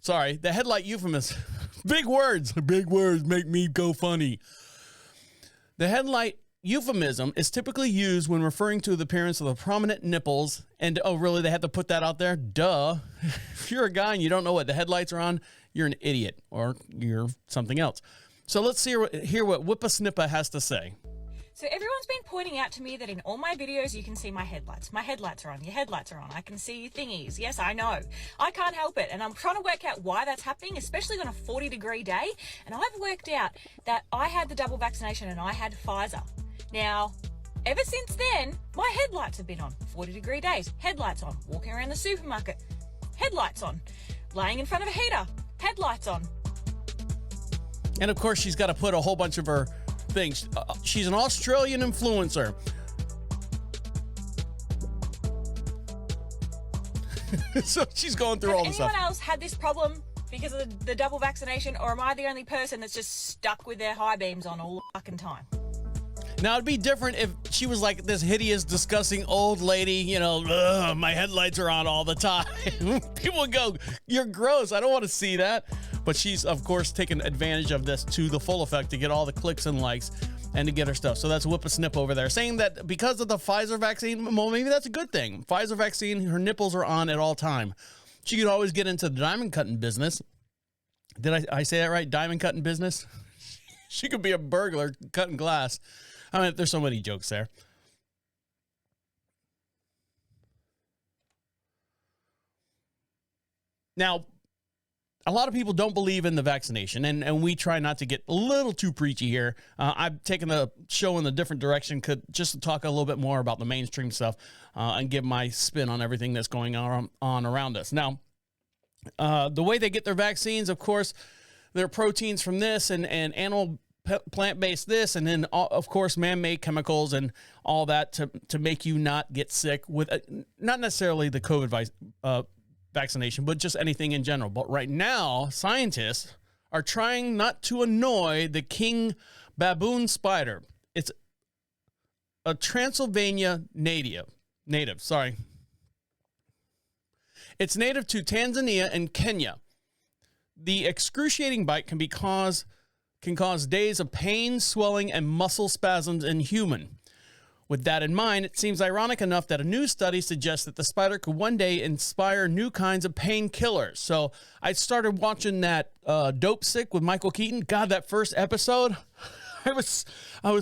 Sorry, the headlight euphemism. Big words make me go funny. The headlight euphemism is typically used when referring to the appearance of the prominent nipples. And, oh, really? They had to put that out there? Duh. If you're a guy and you don't know what the headlights are on, you're an idiot or you're something else. So let's hear what Whippa Snippa has to say. So everyone's been pointing out to me that in all my videos you can see my headlights. My headlights are on. Your headlights are on. I can see thingies. Yes, I know. I can't help it. And I'm trying to work out why that's happening, especially on a 40-degree day. And I've worked out that I had the double vaccination and I had Pfizer. Now, ever since then, my headlights have been on. 40-degree days, headlights on. Walking around the supermarket, headlights on. Laying in front of a heater, headlights on. And of course, she's got to put a whole bunch of her things. She's an Australian influencer. So she's going through all this stuff. Has anyone else had this problem because of the double vaccination, or am I the only person that's just stuck with their high beams on all the fucking time? Now, it'd be different if she was like this hideous, disgusting old lady, my headlights are on all the time. People would go, you're gross. I don't want to see that. But she's, of course, taken advantage of this to the full effect to get all the clicks and likes and to get her stuff. So that's Whippa Snip over there saying that because of the Pfizer vaccine, well, maybe that's a good thing. Pfizer vaccine, her nipples are on at all time. She could always get into the diamond cutting business. Did I say that right? Diamond cutting business? She could be a burglar cutting glass. I mean, there's so many jokes there. Now, a lot of people don't believe in the vaccination, and we try not to get a little too preachy here. I've taken the show in a different direction, just to talk a little bit more about the mainstream stuff and give my spin on everything that's going on around us. Now, the way they get their vaccines, of course, their proteins from this and animal plant-based this, and then, of course, man-made chemicals and all that to make you not get sick with not necessarily the COVID vaccination, but just anything in general. But right now, scientists are trying not to annoy the king baboon spider. It's a Transylvania native. It's native to Tanzania and Kenya. The excruciating bite can cause days of pain, swelling, and muscle spasms in human. With that in mind, it seems ironic enough that a new study suggests that the spider could one day inspire new kinds of painkillers. So I started watching that Dope Sick with Michael Keaton. God, that first episode, I was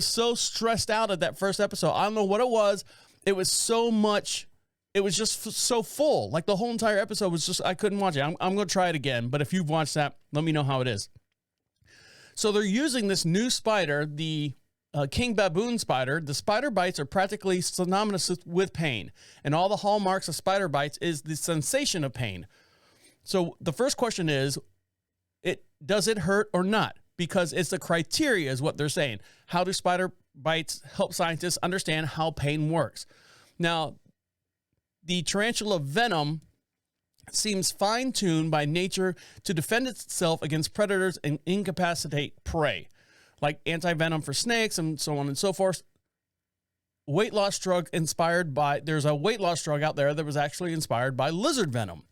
so stressed out at that first episode. I don't know what it was. It was so much. It was just so full. Like the whole entire episode was just, I couldn't watch it. I'm going to try it again. But if you've watched that, let me know how it is. So they're using this new spider, the king baboon spider. The spider bites are practically synonymous with pain, and all the hallmarks of spider bites is the sensation of pain. So the first question is, does it hurt or not? Because it's the criteria is what they're saying. How do spider bites help scientists understand how pain works? Now, the tarantula venom seems fine-tuned by nature to defend itself against predators and incapacitate prey, like anti-venom for snakes and so on and so forth. There's a weight loss drug out there that was actually inspired by lizard venom.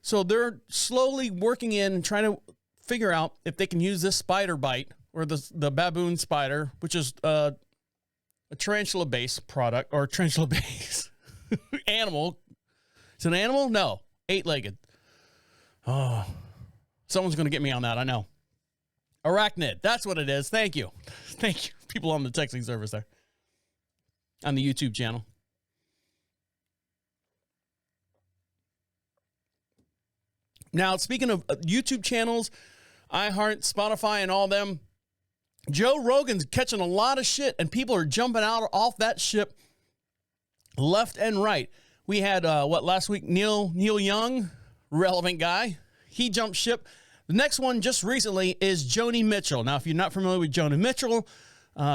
So they're slowly working in and trying to figure out if they can use this spider bite, or the baboon spider, which is a tarantula-based product, or tarantula-based animal. Is it an animal? No. 8-legged. Oh, someone's going to get me on that, I know. Arachnid. That's what it is. Thank you. Thank you, people on the texting service there. On the YouTube channel. Now, speaking of YouTube channels, iHeart, Spotify, and all them, Joe Rogan's catching a lot of shit, and people are jumping off that ship left and right. We had, last week, Neil Young, relevant guy. He jumped ship. The next one just recently is Joni Mitchell. Now, if you're not familiar with Joni Mitchell,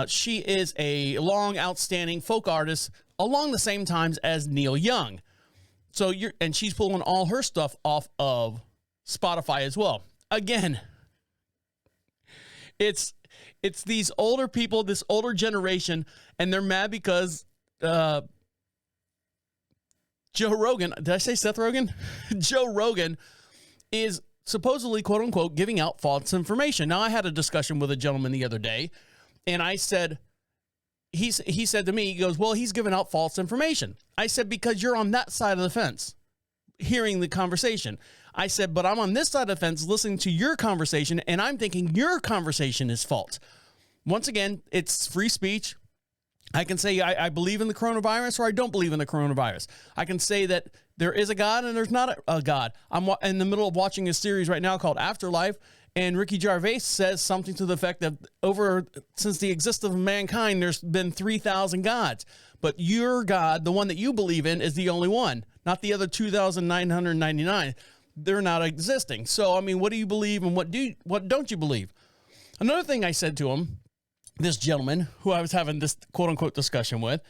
she is a long, outstanding folk artist along the same times as Neil Young. So and she's pulling all her stuff off of Spotify as well. Again, it's these older people, this older generation, and they're mad because Joe Rogan, did I say Seth Rogen? Joe Rogan is supposedly, quote unquote, giving out false information. Now, I had a discussion with a gentleman the other day, and I said, he said to me, he goes, well, he's giving out false information. I said, because you're on that side of the fence, hearing the conversation. I said, but I'm on this side of the fence listening to your conversation, and I'm thinking your conversation is false. Once again, it's free speech. I can say I believe in the coronavirus, or I don't believe in the coronavirus. I can say that there is a God and there's not a God. I'm in the middle of watching a series right now called Afterlife, and Ricky Gervais says something to the effect that since the existence of mankind, there's been 3,000 gods. But your God, the one that you believe in, is the only one, not the other 2,999. They're not existing. So, I mean, what do you believe and what don't you believe? Another thing I said to him, this gentleman who I was having this quote unquote discussion with,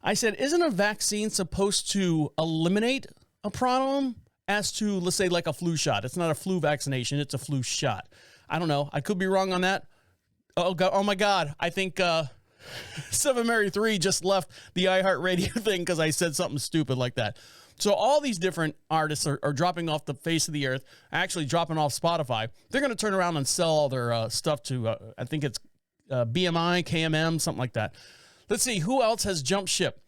I said, isn't a vaccine supposed to eliminate a problem as to, let's say, like a flu shot? It's not a flu vaccination. It's a flu shot. I don't know. I could be wrong on that. Oh, God. Oh my God. I think 7 Mary 3 just left the iHeartRadio thing because I said something stupid like that. So all these different artists are dropping off the face of the earth, actually dropping off Spotify. They're going to turn around and sell all their stuff to, I think it's BMI, KMM, something like that. Let's see, who else has jumped ship?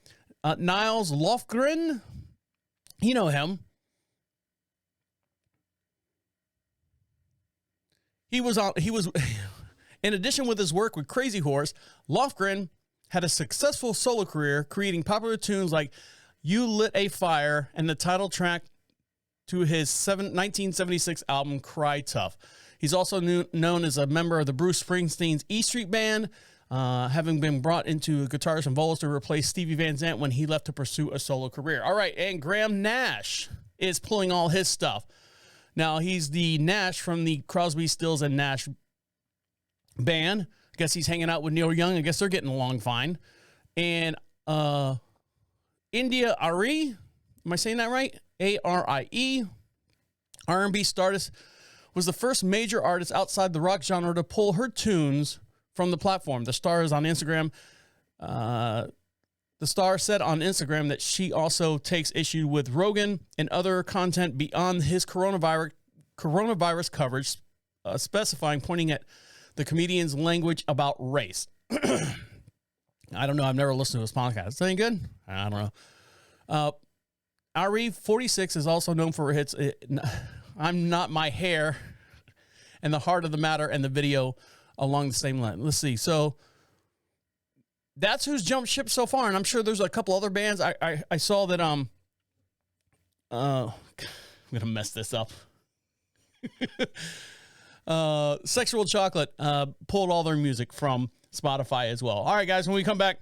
Niles Lofgren, you know him. He was in addition with his work with Crazy Horse, Lofgren had a successful solo career creating popular tunes like You Lit a Fire and the title track to his 1976 album Cry Tough. He's also known as a member of the Bruce Springsteen's E Street Band, having been brought into guitarist and vocalist to replace Stevie Van Zandt when he left to pursue a solo career. All right, and Graham Nash is pulling all his stuff. Now, he's the Nash from the Crosby, Stills, and Nash band. I guess he's hanging out with Neil Young. I guess they're getting along fine. And India Arie, am I saying that right? A-R-I-E, R&B artist, was the first major artist outside the rock genre to pull her tunes from the platform. The star is on Instagram. The star said on Instagram that she also takes issue with Rogan and other content beyond his coronavirus coverage, specifying, pointing at the comedian's language about race. I don't know. I've never listened to his podcast. Is that any good? I don't know. Ari, 46, is also known for hits I'm Not My Hair and The Heart of the Matter, and the video along the same line. Let's see. So that's who's jumped ship so far, and I'm sure there's a couple other bands. I saw that I'm gonna mess this up. Sexual Chocolate pulled all their music from Spotify as well. All right, guys, when we come back,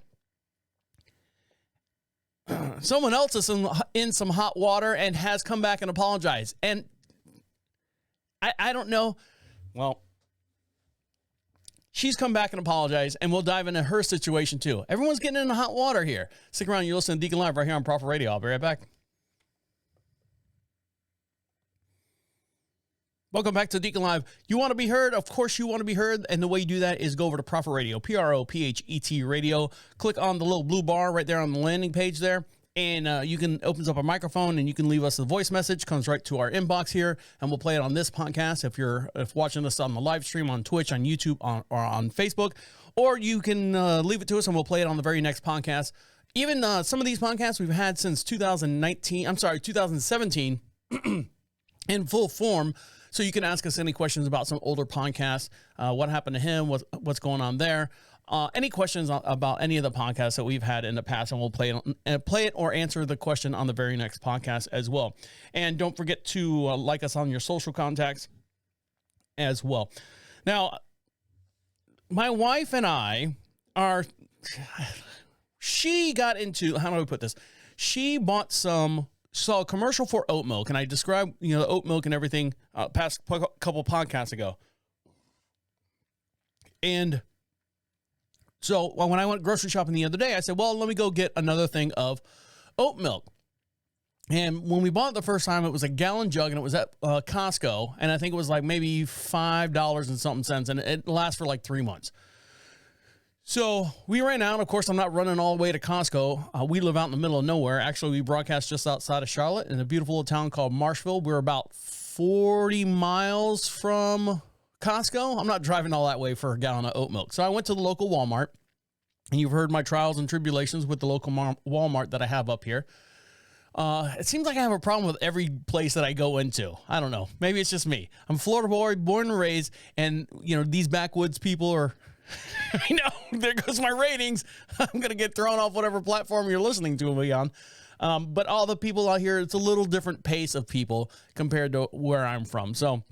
someone else is in some hot water and has come back and apologized. And I don't know. Well, she's come back and apologized, and we'll dive into her situation too. Everyone's getting into hot water here. Stick around. You're listening to Deacon Live right here on Prophet Radio. I'll be right back. Welcome back to Deacon Live. You want to be heard? Of course you want to be heard, and the way you do that is go over to Prophet Radio, Prophet Radio. Click on the little blue bar right there on the landing page there, and you can opens up a microphone, and you can leave us a voice message. Comes right to our inbox here, and we'll play it on this podcast if watching us on the live stream on Twitch, on YouTube, or on Facebook, or you can leave it to us, and we'll play it on the very next podcast. Even some of these podcasts we've had since 2017 in full form. So you can ask us any questions about some older podcasts, what happened to him, what's going on there, any questions about any of the podcasts that we've had in the past, and we'll play it or answer the question on the very next podcast as well. And don't forget to like us on your social contacts as well. Now, my wife and I she got into, how do I put this? She saw a commercial for oat milk, and I described, the oat milk and everything past couple podcasts ago. And so when I went grocery shopping the other day, I said, well, let me go get another thing of oat milk. And when we bought it the first time, it was a gallon jug, and it was at Costco, and I think it was like maybe $5 and something cents, and it lasts for like 3 months. So we ran out. Of course, I'm not running all the way to Costco. We live out in the middle of nowhere. Actually, we broadcast just outside of Charlotte in a beautiful little town called Marshville. We're about 40 miles from Costco. I'm not driving all that way for a gallon of oat milk. So I went to the local Walmart, and you've heard my trials and tribulations with the local Walmart that I have up here. It seems like I have a problem with every place that I go into. I don't know. Maybe it's just me. I'm a Florida boy, born and raised, and, these backwoods people are... I know, there goes my ratings. I'm going to get thrown off whatever platform you're listening to me on. But all the people out here, it's a little different pace of people compared to where I'm from. So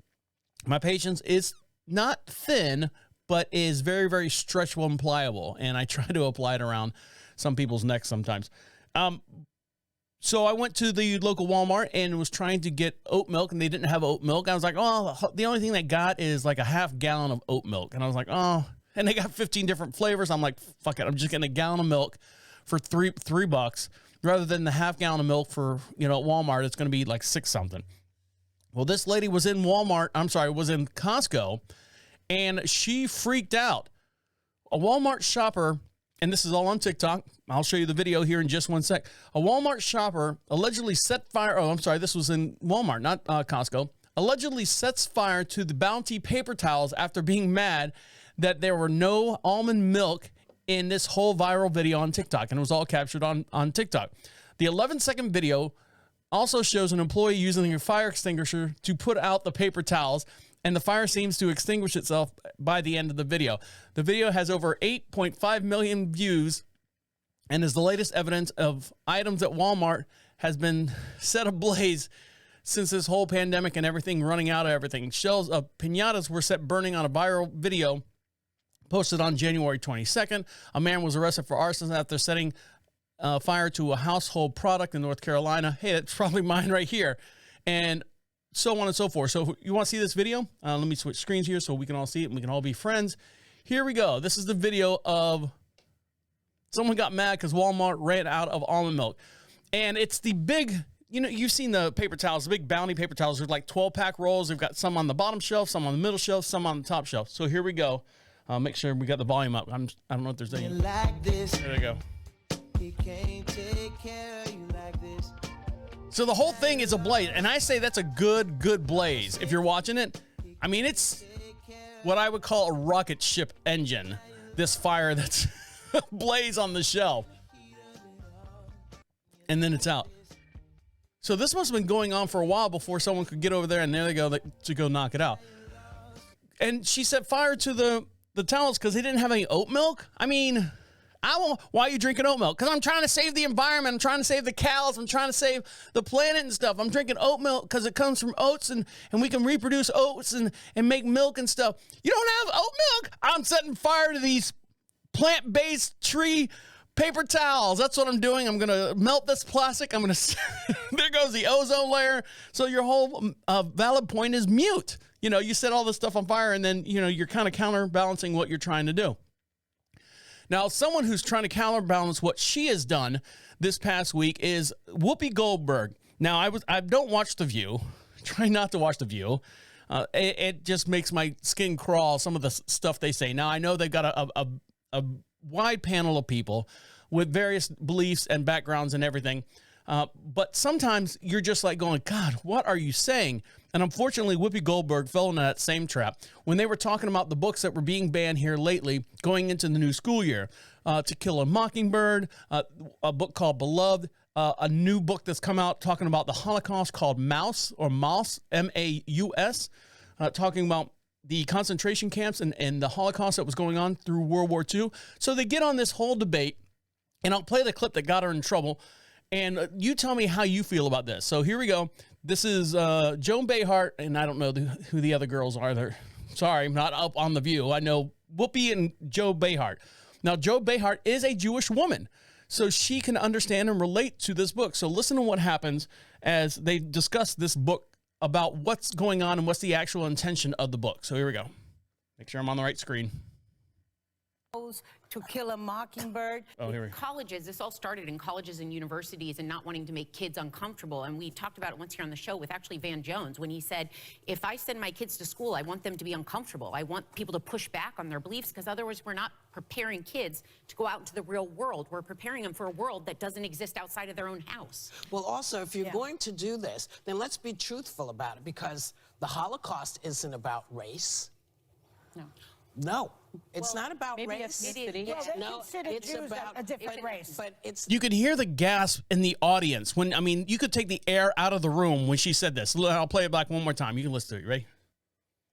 my patience is not thin, but is very, very stretchable and pliable. And I try to apply it around some people's necks sometimes. So I went to the local Walmart and was trying to get oat milk, and they didn't have oat milk. I was like, oh, the only thing they got is like a half gallon of oat milk. And I was like, oh... And they got 15 different flavors. I'm like, fuck it. I'm just getting a gallon of milk for $3 rather than the half gallon of milk for, at Walmart. It's going to be like $6 something. Well, this lady was in was in Costco, and she freaked out. A Walmart shopper, and this is all on TikTok. I'll show you the video here in just one sec. A Walmart shopper allegedly set fire. Oh, I'm sorry. This was in Walmart, not Costco. Allegedly sets fire to the Bounty paper towels after being mad that there were no almond milk in this whole viral video on TikTok, and it was all captured on TikTok. The 11-second video also shows an employee using a fire extinguisher to put out the paper towels, and the fire seems to extinguish itself by the end of the video. The video has over 8.5 million views and is the latest evidence of items at Walmart has been set ablaze since this whole pandemic and everything running out of everything. Shells of pinatas were set burning on a viral video posted on January 22nd. A man was arrested for arson after setting fire to a household product in North Carolina. Hey, that's probably mine right here. And so on and so forth. So you want to see this video? Let me switch screens here so we can all see it and we can all be friends. Here we go. This is the video of someone got mad because Walmart ran out of almond milk. And it's the big, you've seen the paper towels, the big Bounty paper towels. There's like 12-pack rolls. They've got some on the bottom shelf, some on the middle shelf, some on the top shelf. So here we go. Make sure we got the volume up. I don't know if there's any. Like this. There we go. He can't take care of you like this. So the whole thing is a blaze, and I say that's a good blaze. If you're watching it, I mean, it's what I would call a rocket ship engine, this fire that's blaze on the shelf. And then it's out. So this must have been going on for a while before someone could get over there, and there they go to go knock it out. And she set fire to the towels because they didn't have any oat milk. I mean, why are you drinking oat milk? Because I'm trying to save the environment. I'm trying to save the cows. I'm trying to save the planet and stuff. I'm drinking oat milk because it comes from oats and we can reproduce oats and make milk and stuff. You don't have oat milk? I'm setting fire to these plant-based tree paper towels. That's what I'm doing. I'm going to melt this plastic. I'm going to, there goes the ozone layer. So your whole valid point is mute. You set all this stuff on fire and then, you're kind of counterbalancing what you're trying to do. Now, someone who's trying to counterbalance what she has done this past week is Whoopi Goldberg. Now, I don't watch The View. Try not to watch The View. It just makes my skin crawl, some of the stuff they say. Now, I know they've got a wide panel of people with various beliefs and backgrounds and everything. But sometimes you're just like going, God, what are you saying? And unfortunately, Whoopi Goldberg fell into that same trap when they were talking about the books that were being banned here lately going into the new school year. To Kill a Mockingbird, a book called Beloved, a new book that's come out talking about the Holocaust called Maus, M-A-U-S, talking about the concentration camps and the Holocaust that was going on through World War II. So they get on this whole debate, and I'll play the clip that got her in trouble. And you tell me how you feel about this. So here we go. This is Joan Behart, and I don't know who the other girls are. Sorry, I'm not up on The View. I know Whoopi and Joe Behart. Now, Joe Behart is a Jewish woman, so she can understand and relate to this book. So listen to what happens as they discuss this book about what's going on and what's the actual intention of the book. So here we go. Make sure I'm on the right screen. To Kill a Mockingbird. Oh, here we go. Colleges, this all started in colleges and universities and not wanting to make kids uncomfortable. And we talked about it once here on the show with actually Van Jones when he said, if I send my kids to school, I want them to be uncomfortable. I want people to push back on their beliefs because otherwise we're not preparing kids to go out into the real world. We're preparing them for a world that doesn't exist outside of their own house. Well, also, if you're going to do this, then let's be truthful about it because the Holocaust isn't about race. No, it's not about race. It's about a different race. But it's. You could hear the gasp in the audience when, you could take the air out of the room when she said this. I'll play it back one more time. You can listen to it. Ready?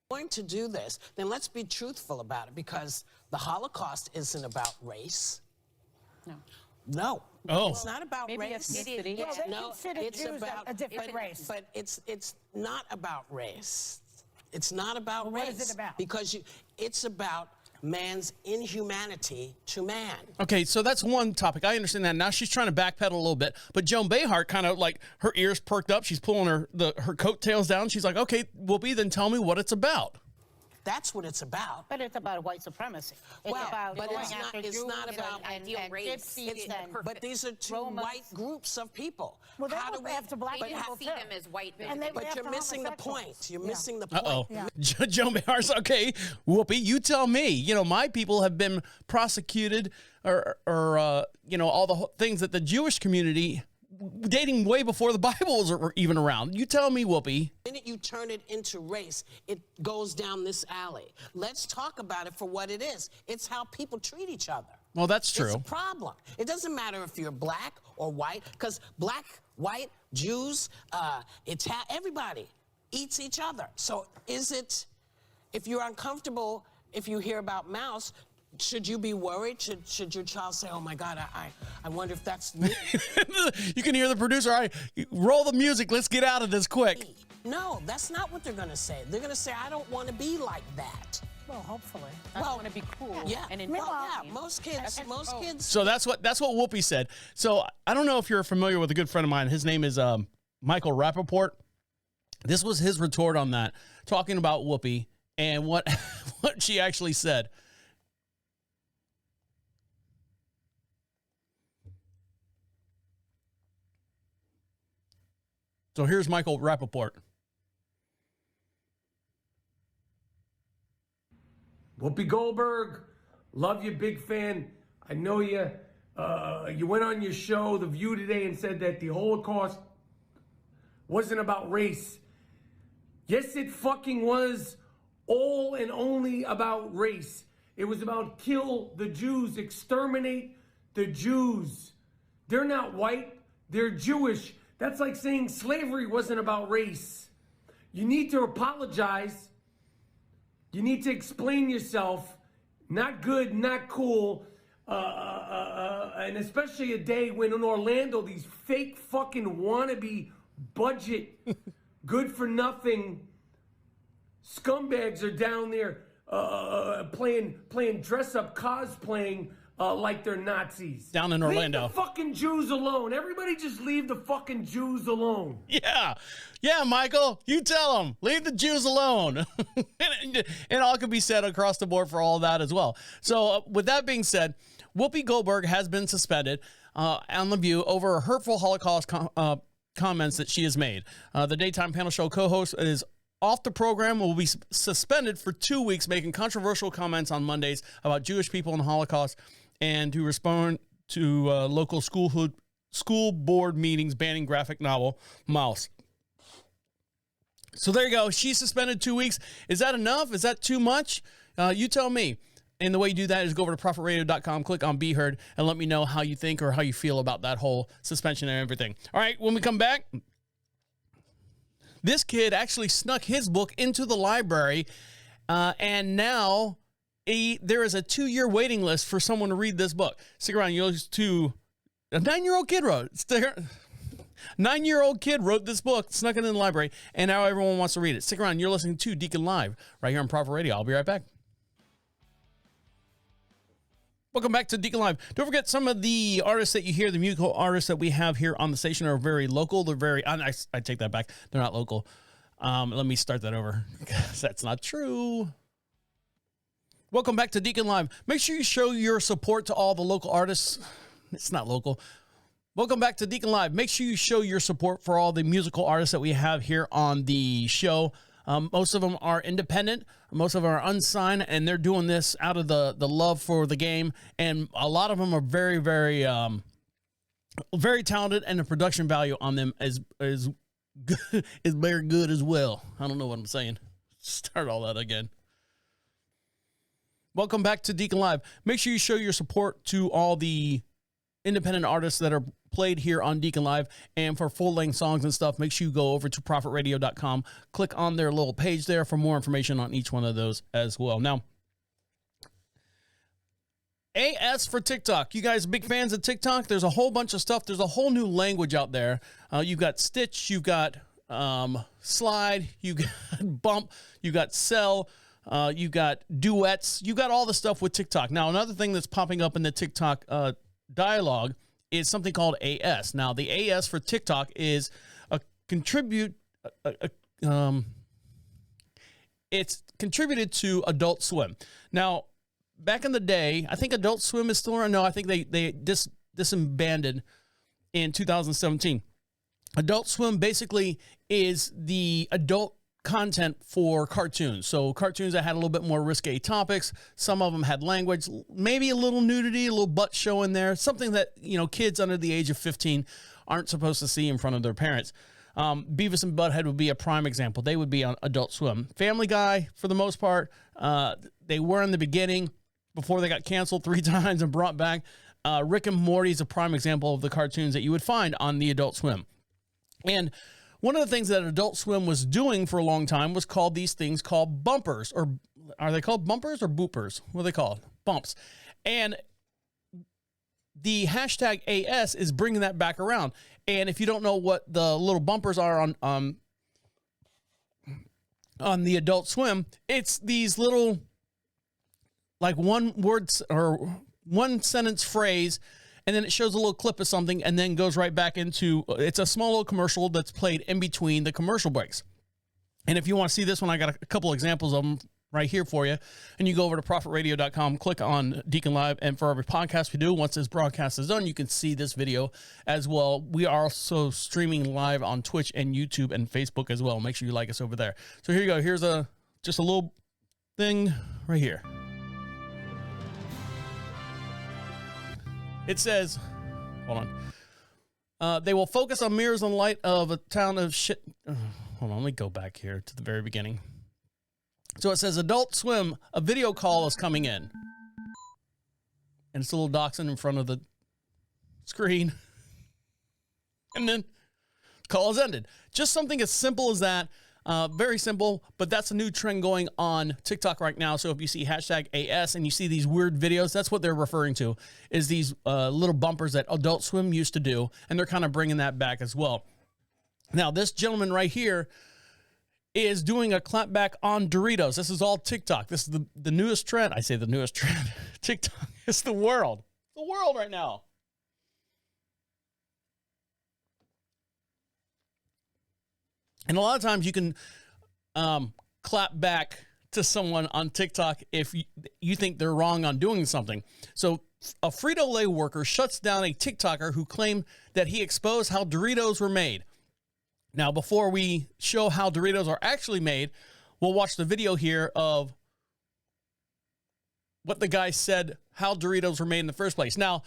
Going to do this, then let's be truthful about it because the Holocaust isn't about race. No. Oh. It's not about race. It's about a different race. But it's not about race. It's not about race. What is it about? Because it's about man's inhumanity to man. Okay, so that's one topic. I understand that. Now she's trying to backpedal a little bit, but Joan Behart kind of like her ears perked up. She's pulling her coattails down. She's like, okay, Whoopi, then tell me what it's about. That's what it's about. But it's about white supremacy. It's about but going it's after not Jews about ideal race. But these are two white groups of people. Well, how do we after black They people see them as white. But you're missing the point. You're missing the point. Uh-oh. Joan Behart's okay. Whoopi, you tell me. My people have been prosecuted or all the things that the Jewish community dating way before the Bible was even around. You tell me, Whoopi. The minute you turn it into race, it goes down this alley. Let's talk about it for what it is. It's how people treat each other. Well, that's true. It's a problem. It doesn't matter if you're black or white, because black, white, Jews, everybody eats each other. So is it, if you're uncomfortable, if you hear about Maus, should you be worried? Should your child say, "Oh my God, I wonder if that's me"? You can hear the producer. All right, roll the music. Let's get out of this quick. No, that's not what they're going to say. They're going to say, "I don't want to be like that." Well, hopefully. I want to be cool. Yeah. And Most kids. So that's what Whoopi said. So I don't know if you're familiar with a good friend of mine. His name is Michael Rappaport. This was his retort on that, talking about Whoopi and what she actually said. So here's Michael Rappaport. Whoopi Goldberg, love you, big fan. I know you. You went on your show, The View, today and said that the Holocaust wasn't about race. Yes, it fucking was all and only about race. It was about kill the Jews, exterminate the Jews. They're not white, they're Jewish. That's like saying slavery wasn't about race. You need to apologize. You need to explain yourself. Not good, not cool. And especially a day when in Orlando, these fake fucking wannabe budget, good for nothing scumbags are down there playing dress up, cosplaying like they're Nazis. Down in Orlando. Leave the fucking Jews alone. Everybody just leave the fucking Jews alone. Yeah. Yeah, Michael, you tell them. Leave the Jews alone. and all can be said across the board for all that as well. So with that being said, Whoopi Goldberg has been suspended on The View over hurtful Holocaust comments that she has made. The daytime panel show co-host is off the program, will be suspended for 2 weeks, making controversial comments on Mondays about Jewish people in the Holocaust and to respond to local school board meetings banning graphic novel Mouse. So there you go. She's suspended 2 weeks. Is that enough? Is that too much? You tell me. And the way you do that is go over to profitradio.com, click on Be Heard, and let me know how you think or how you feel about that whole suspension and everything. All right, when we come back, this kid actually snuck his book into the library, and now there is a 2-year waiting list for someone to read this book. Stick around. A 9-year-old kid wrote it. 9-year-old kid wrote this book, snuck it in the library, and now everyone wants to read it. Stick around. You're listening to Deacon Live right here on Prophet Radio. I'll be right back. Welcome back to Deacon Live. Don't forget, some of the artists that you hear, the musical artists that we have here on the station are very local. They're very, I take that back. They're not local. Let me start that over because that's not true. Welcome back to Deacon Live. Make sure you show your support to all the local artists. It's not local. Welcome back to Deacon Live. Make sure you show your support for all the musical artists that we have here on the show. Most of them are independent. Most of them are unsigned, and they're doing this out of the love for the game. And a lot of them are very, very, very talented, and the production value on them is very good as well. I don't know what I'm saying. Start all that again. Welcome back to Deacon Live. Make sure you show your support to all the independent artists that are played here on Deacon Live, and for full-length songs and stuff, make sure you go over to profitradio.com, click on their little page there for more information on each one of those as well. Now, AS for TikTok. You guys big fans of TikTok? There's a whole bunch of stuff. There's a whole new language out there. You've got Stitch, you've got Slide, you got Bump, you got Cell, you got Duets, you got all the stuff with TikTok. Now, another thing that's popping up in the TikTok dialogue is something called AS. Now, the AS for TikTok is it's contributed to Adult Swim. Now, back in the day, I think Adult Swim is still around. No, I think they disbanded in 2017. Adult Swim basically is the adult content for cartoons. So cartoons that had a little bit more risque topics. Some of them had language, maybe a little nudity, a little butt show in there, something that, kids under the age of 15 aren't supposed to see in front of their parents. Beavis and Butthead would be a prime example. They would be on Adult Swim. Family Guy, for the most part, they were in the beginning before they got canceled 3 times and brought back. Rick and Morty is a prime example of the cartoons that you would find on the Adult Swim. And one of the things that Adult Swim was doing for a long time was called these things called bumpers, or are they called bumpers or boopers? What are they called? bumps. And the hashtag AS is bringing that back around. And if you don't know what the little bumpers are on the Adult Swim, it's these little, like, one word or one sentence phrase, and then it shows a little clip of something and then goes right back into, it's a small little commercial that's played in between the commercial breaks. And if you want to see this one, I got a couple examples of them right here for you. And you go over to profitradio.com, click on Deacon Live, and for every podcast we do, once this broadcast is done, you can see this video as well. We are also streaming live on Twitch and YouTube and Facebook as well. Make sure you like us over there. So here you go. Here's just a little thing right here. It says, hold on. They will focus on mirrors and light of a town of shit. Hold on, let me go back here to the very beginning. So it says Adult Swim, a video call is coming in. And it's a little dachshund in front of the screen. And then call is ended. Just something as simple as that. Very simple, but that's a new trend going on TikTok right now. So if you see hashtag AS and you see these weird videos, that's what they're referring to, is these little bumpers that Adult Swim used to do. And they're kind of bringing that back as well. Now, this gentleman right here is doing a clapback on Doritos. This is all TikTok. This is the newest trend. I say the newest trend. TikTok is the world. The world right now. And a lot of times you can clap back to someone on TikTok if you think they're wrong on doing something. So a Frito-Lay worker shuts down a TikToker who claimed that he exposed how Doritos were made. Now, before we show how Doritos are actually made, we'll watch the video here of what the guy said, how Doritos were made in the first place. Now,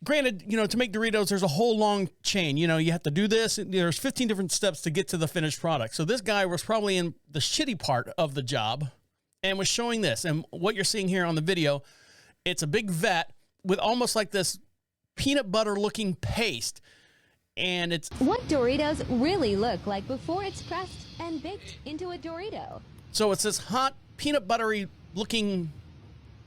granted, to make Doritos, there's a whole long chain. You have to do this. There's 15 different steps to get to the finished product. So this guy was probably in the shitty part of the job and was showing this. And what you're seeing here on the video, it's a big vat with almost like this peanut butter looking paste. And it's what Doritos really look like before it's pressed and baked into a Dorito. So it's this hot peanut buttery looking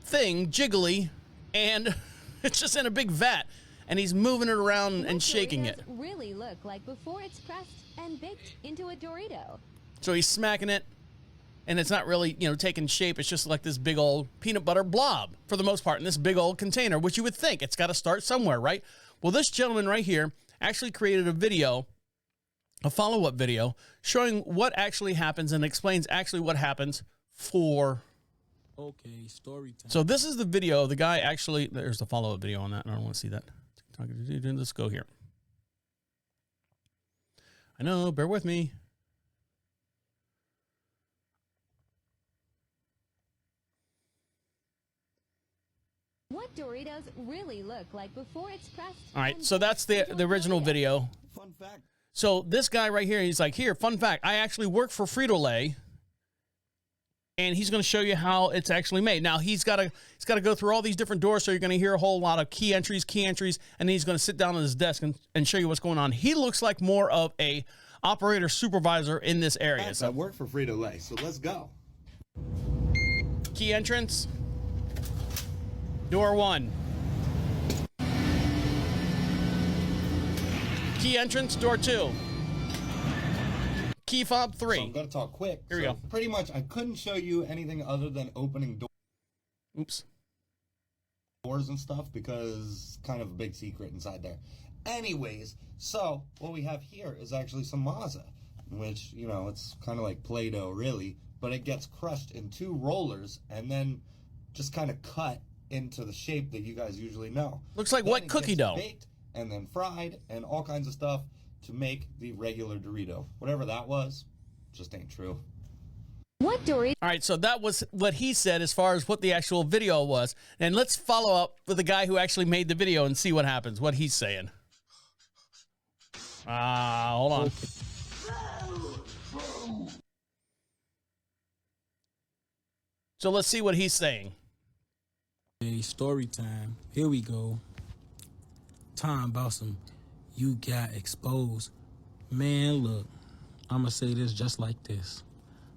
thing, jiggly, and it's just in a big vat, and he's moving it around and shaking it. Really look like before it's pressed and baked into a Dorito. So he's smacking it, and it's not really, taking shape. It's just like this big old peanut butter blob for the most part in this big old container, which you would think it's got to start somewhere, right? Well, this gentleman right here actually created a video, a follow-up video, showing what actually happens and explains actually what happens for... Okay, story time. So this is the video. The guy actually... There's the follow-up video on that. I don't want to see that. Let's go here. I know. Bear with me. What Doritos really look like before it's pressed. All right, so that's the original video. Fun fact. So this guy right here, he's like, here, fun fact. I actually work for Frito-Lay. And he's going to show you how it's actually made. Now, he's got to go through all these different doors, so you're going to hear a whole lot of key entries, and then he's going to sit down at his desk and show you what's going on. He looks like more of a operator supervisor in this area. I work for Frito-Lay, so let's go. Key entrance. Door 1. Key entrance, door 2. Key fob 3. So I'm going to talk quick. Here we go. Pretty much, I couldn't show you anything other than opening doors and stuff because it's kind of a big secret inside there. Anyways, so what we have here is actually some maza, which, it's kind of like Play-Doh, really, but it gets crushed in 2 rollers and then just kind of cut into the shape that you guys usually know. Looks like wet cookie dough. Baked and then fried and all kinds of stuff to make the regular Dorito. Whatever that was, just ain't true. What Dorito? All right, so that was what he said as far as what the actual video was. And let's follow up with the guy who actually made the video and see what happens, what he's saying. Hold on. So let's see what he's saying. Hey, story time. Here we go. Time about some you got exposed. Man, look, I'ma say this just like this.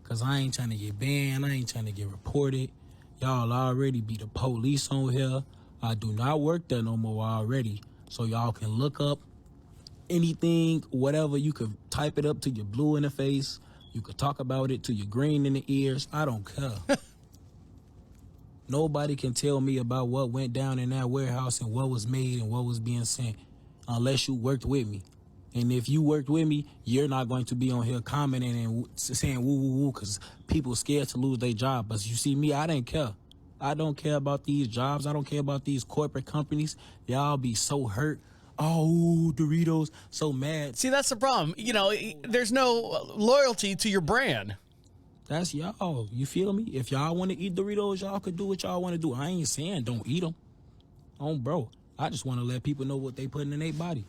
Cause I ain't trying to get banned. I ain't trying to get reported. Y'all already be the police on here. I do not work there no more already. So y'all can look up anything, whatever. You could type it up to your blue in the face. You could talk about it to your green in the ears. I don't care. Nobody can tell me about what went down in that warehouse and what was made and what was being sent unless you worked with me. And if you worked with me, you're not going to be on here commenting and saying woo, woo, woo, because people scared to lose their job. But you see me, I didn't care. I don't care about these jobs. I don't care about these corporate companies. Y'all be so hurt. Oh, Doritos, so mad. See, that's the problem. You know, there's no loyalty to your brand. That's y'all. You feel me? If y'all want to eat Doritos, y'all could do what y'all want to do. I ain't saying don't eat them. Oh, bro. I just want to let people know what they putting in their body.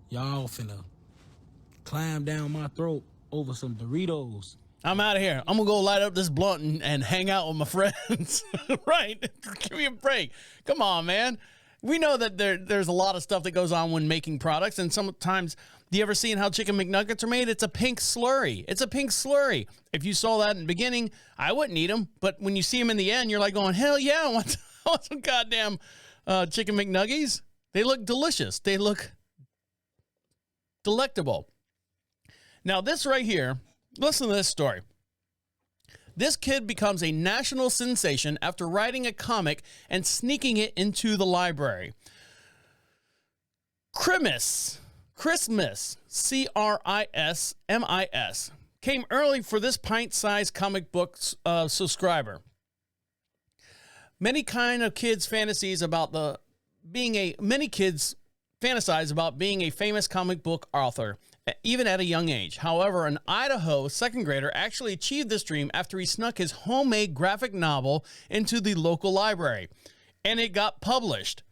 Y'all finna climb down my throat over some Doritos. I'm out of here. I'm going to go light up this blunt and hang out with my friends. Right? Give me a break. Come on, man. We know that there's a lot of stuff that goes on when making products, and sometimes, do you ever seen how chicken McNuggets are made? It's a pink slurry. It's a pink slurry. If you saw that in the beginning, I wouldn't eat them, but when you see them in the end, you're like going, hell yeah, I want some goddamn chicken McNuggies. They look delicious. They look delectable. Now, this right here, listen to this story. This kid becomes a national sensation after writing a comic and sneaking it into the library. Crismis, C-R-I-S-M-I-S, came early for this pint-sized comic book subscriber. Many kids fantasize about being a famous comic book author, even at a young age. However, an Idaho second grader actually achieved this dream after he snuck his homemade graphic novel into the local library, and it got published.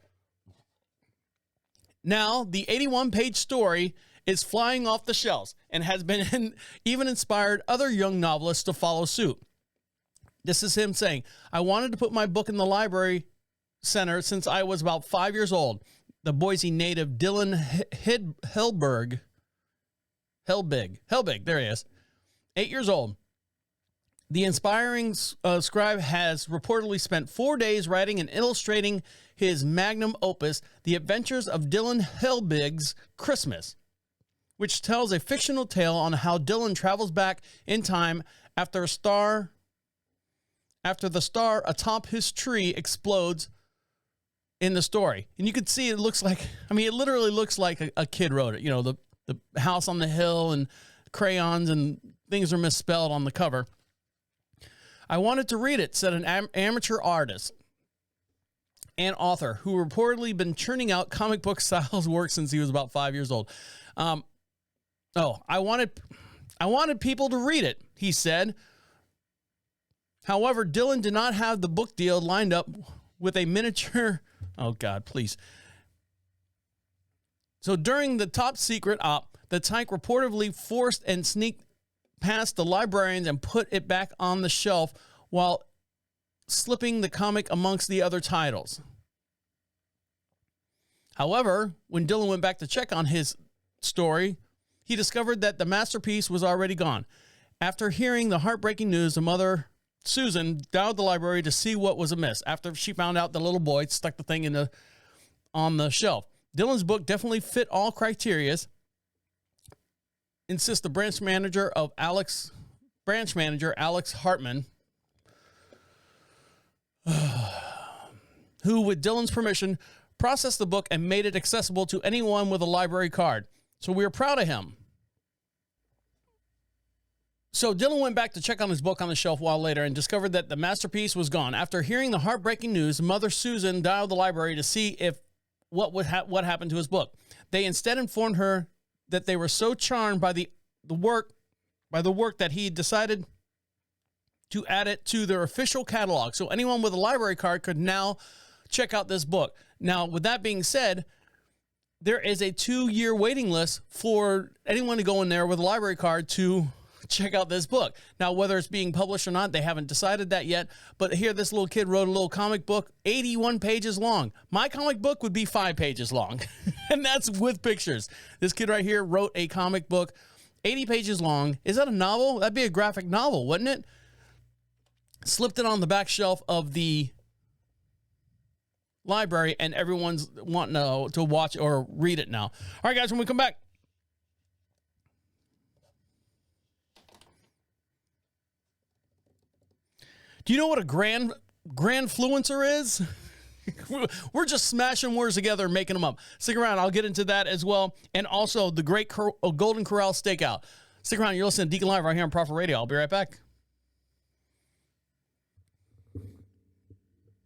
Now, the 81-page story is flying off the shelves and has been even inspired other young novelists to follow suit. This is him saying, I wanted to put my book in the library center since I was about 5 years old. The Boise native Dylan Helbig, there he is, 8 years old. The inspiring scribe has reportedly spent 4 days writing and illustrating his magnum opus, The Adventures of Dylan Helbig's Crismis, which tells a fictional tale on how Dylan travels back in time after the star atop his tree explodes in the story. And you can see it literally looks like a kid wrote it. You know, the house on the hill and crayons and things are misspelled on the cover. I wanted to read it, said an amateur artist and author who reportedly been churning out comic book styles work since he was about 5 years old. I wanted people to read it, he said. However, Dylan did not have the book deal lined up with a miniature. Oh, God, please. So during the top secret op, the tank reportedly forced and sneaked past the librarians and put it back on the shelf while slipping the comic amongst the other titles. However, when Dylan went back to check on his story, he discovered that the masterpiece was already gone. After hearing the heartbreaking news, the mother, Susan, dialed the library to see what was amiss after she found out the little boy stuck the thing on the shelf. Dylan's book definitely fit all criteria, insists the branch manager Alex Hartman, who, with Dylan's permission, processed the book and made it accessible to anyone with a library card. So we are proud of him. So Dylan went back to check on his book on the shelf a while later and discovered that the masterpiece was gone. After hearing the heartbreaking news, Mother Susan dialed the library to see what happened to his book. They instead informed her that they were so charmed by the work that he decided to add it to their official catalog. So anyone with a library card could now check out this book. Now, with that being said, there is a 2-year waiting list for anyone to go in there with a library card to check out this book. Now, whether it's being published or not, they haven't decided that yet. But here, this little kid wrote a little comic book, 81 pages long. My comic book would be 5 pages long, and that's with pictures. This kid right here wrote a comic book, 80 pages long. Is that a novel? That'd be a graphic novel, wouldn't it? slipped it on the back shelf of the library, and everyone's wanting to watch or read it now. All right, guys, when we come back. Do you know what a Granfluencer is? We're just smashing words together and making them up. Stick around. I'll get into that as well. And also the great Golden Corral Steak Out. Stick around. You're listening to Deacon Live right here on Prophet Radio. I'll be right back.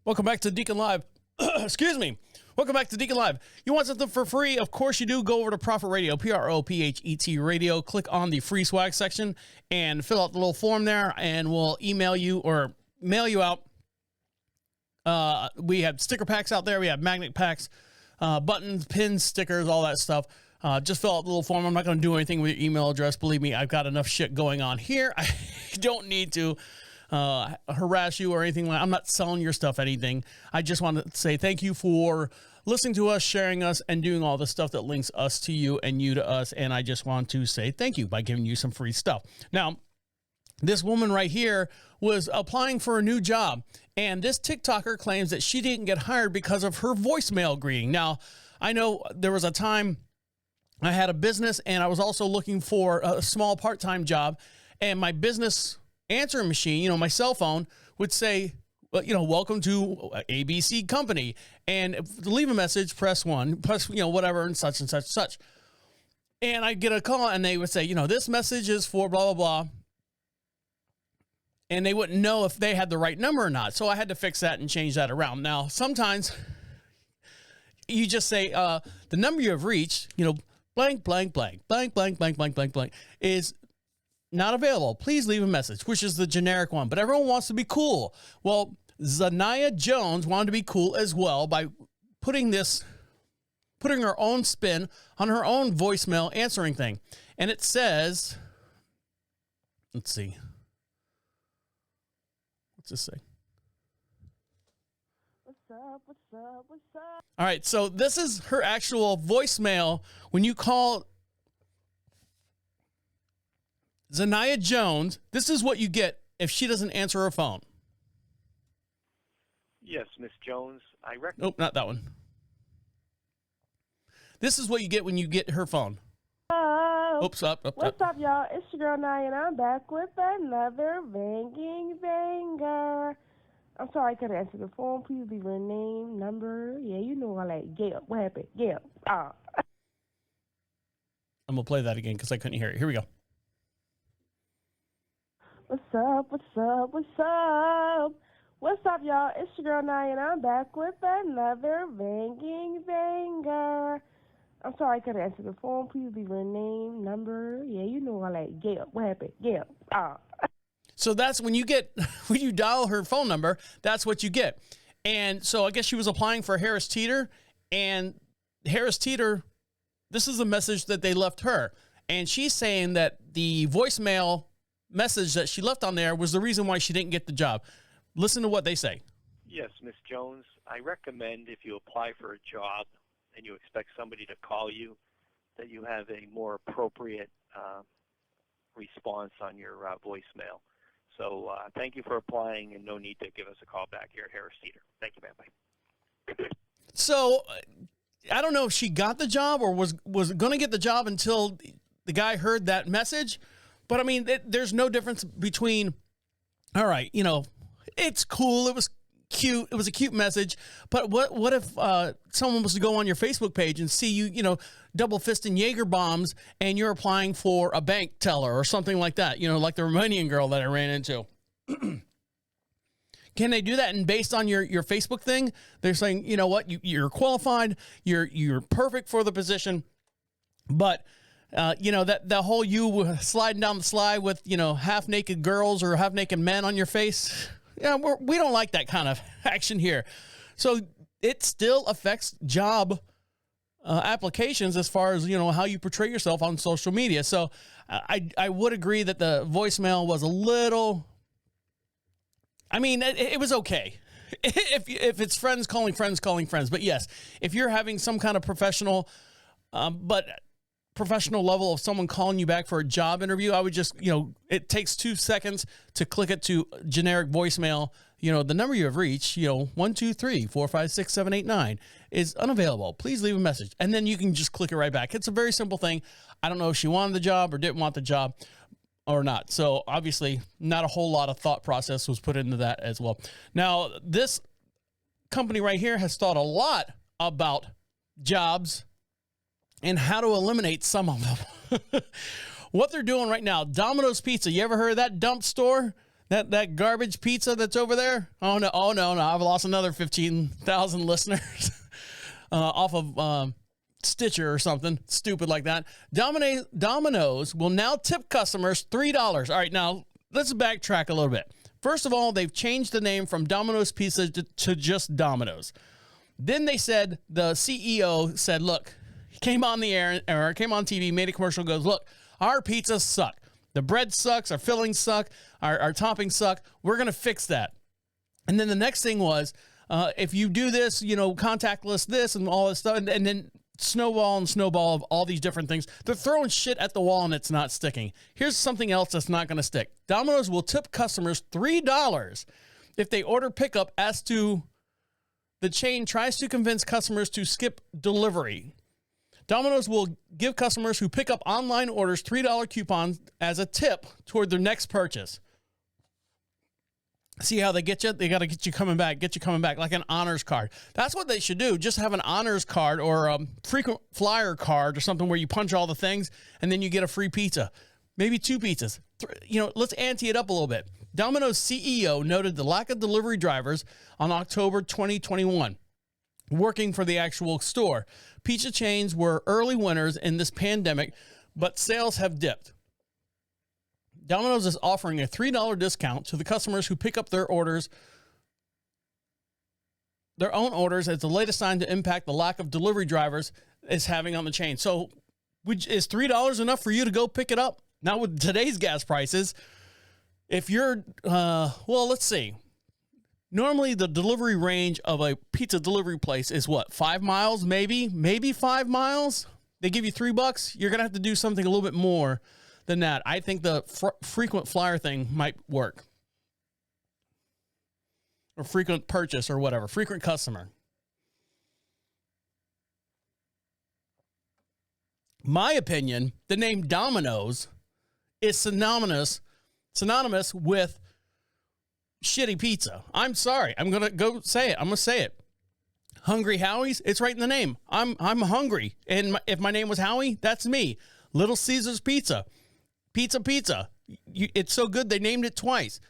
Welcome back to Deacon Live. Excuse me. Welcome back to Deacon Live. You want something for free? Of course you do. Go over to Prophet Radio, PROPHET Radio. Click on the free swag section and fill out the little form there, and we'll email you or mail you out. We have sticker packs out there. We have magnet packs, buttons, pins, stickers, all that stuff. Just fill out the little form. I'm not going to do anything with your email address. Believe me, I've got enough shit going on here. I don't need to harass you or anything. I'm not selling your stuff anything. I just want to say thank you for listening to us, sharing us, and doing all the stuff that links us to you and you to us. And I just want to say thank you by giving you some free stuff. Now, this woman right here was applying for a new job, and this TikToker claims that she didn't get hired because of her voicemail greeting. Now, I know there was a time I had a business, and I was also looking for a small part-time job, and my business answering machine, my cell phone would say, welcome to ABC company, and to leave a message, press 1, press, whatever, and such and such and such. And I'd get a call, and they would say, this message is for blah, blah, blah. And they wouldn't know if they had the right number or not. So I had to fix that and change that around. Now, sometimes you just say, the number you have reached, blank, blank, blank, blank, blank, blank, blank, blank, blank, is not available. Please leave a message, which is the generic one. But everyone wants to be cool. Well, Zanaya Jones wanted to be cool as well by putting her own spin on her own voicemail answering thing. And it says, let's see. What's this say? What's up? What's up? What's up? All right, so this is her actual voicemail when you call Zanaya Jones. This is what you get if she doesn't answer her phone. Yes, Miss Jones, I reckon. Nope, not that one. This is what you get when you get her phone. Oops, up. What's up, y'all? It's your girl Naya, and I'm back with another banging banger. I'm sorry I couldn't answer the phone. Please leave your name, number. Yeah, you know all that. Gail, what happened? Gail. I'm going to play that again because I couldn't hear it. Here we go. What's up? What's up? What's up? What's up, y'all? It's your girl Naya, and I'm back with another banging banger. I'm sorry I couldn't answer the phone. Please leave your name, number. Yeah, you know all that. Gail, what happened? Gail. So that's when you dial her phone number, that's what you get. And so I guess she was applying for Harris Teeter, and Harris Teeter, this is the message that they left her. And she's saying that the voicemail message that she left on there was the reason why she didn't get the job. Listen to what they say. Yes, Miss Jones, I recommend if you apply for a job and you expect somebody to call you, that you have a more appropriate response on your voicemail. So thank you for applying, and no need to give us a call back here at Harris Teeter. Thank you, ma'am. Bye. So I don't know if she got the job or was going to get the job until the guy heard that message. But, I mean, there's no difference between, all right, it's cool. It was cute. It was a cute message. But what if someone was to go on your Facebook page and see you, double fisting Jaeger bombs, and you're applying for a bank teller or something like that, like the Romanian girl that I ran into. Can they do that? And based on your Facebook thing, they're saying, you know what, you're qualified, you're perfect for the position, but that the whole you sliding down the slide with half naked girls or half naked men on your face, we don't like that kind of action here. So it still affects job applications as far as how you portray yourself on social media. So I would agree that the voicemail was a little. I mean, it was okay if it's friends calling friends. But yes, if you're having some kind of professional, but professional level of someone calling you back for a job interview, I would just, it takes 2 seconds to click it to generic voicemail. The number you have reached, 1-2-3-4-5-6-7-8-9 is unavailable. Please leave a message. And then you can just click it right back. It's a very simple thing. I don't know if she wanted the job or didn't want the job or not. So obviously not a whole lot of thought process was put into that as well. Now, this company right here has thought a lot about jobs and how to eliminate some of them. What they're doing right now, Domino's Pizza. You ever heard of that dump store? That garbage pizza that's over there? Oh, no. I've lost another 15,000 listeners off of Stitcher or something stupid like that. Domino's will now tip customers $3. All right, now let's backtrack a little bit. First of all, they've changed the name from Domino's Pizza to just Domino's. Then they said, the CEO said, look, he came on the air or came on TV, made a commercial, goes, look, our pizzas suck. The bread sucks, our fillings suck, our toppings suck. We're going to fix that. And then the next thing was, if you do this, contactless this and all this stuff, and then snowball of all these different things. They're throwing shit at the wall and it's not sticking. Here's something else that's not going to stick. Domino's will tip customers $3 if they order pickup, as to the chain tries to convince customers to skip delivery. Domino's will give customers who pick up online orders $3 coupons as a tip toward their next purchase. See how they get you? They got to get you coming back, like an honors card. That's what they should do. Just have an honors card or a frequent flyer card or something where you punch all the things and then you get a free pizza. Maybe 2 pizzas. Let's ante it up a little bit. Domino's CEO noted the lack of delivery drivers on October 2021. Working for the actual store. Pizza chains were early winners in this pandemic, but sales have dipped. Domino's is offering a $3 discount to the customers who pick up their own orders, as the latest sign to impact the lack of delivery drivers is having on the chain. So is $3 enough for you to go pick it up? Now with today's gas prices, if you're, let's see. Normally, the delivery range of a pizza delivery place is what, 5 miles, maybe 5 miles? They give you $3. You're going to have to do something a little bit more than that. I think the frequent flyer thing might work. Or frequent purchase or whatever, frequent customer. My opinion, the name Domino's is synonymous with shitty pizza. I'm sorry. I'm going to go say it. I'm going to say it. Hungry Howie's, it's right in the name. I'm hungry. And if my name was Howie, that's me. Little Caesar's Pizza. Pizza. It's so good they named it twice.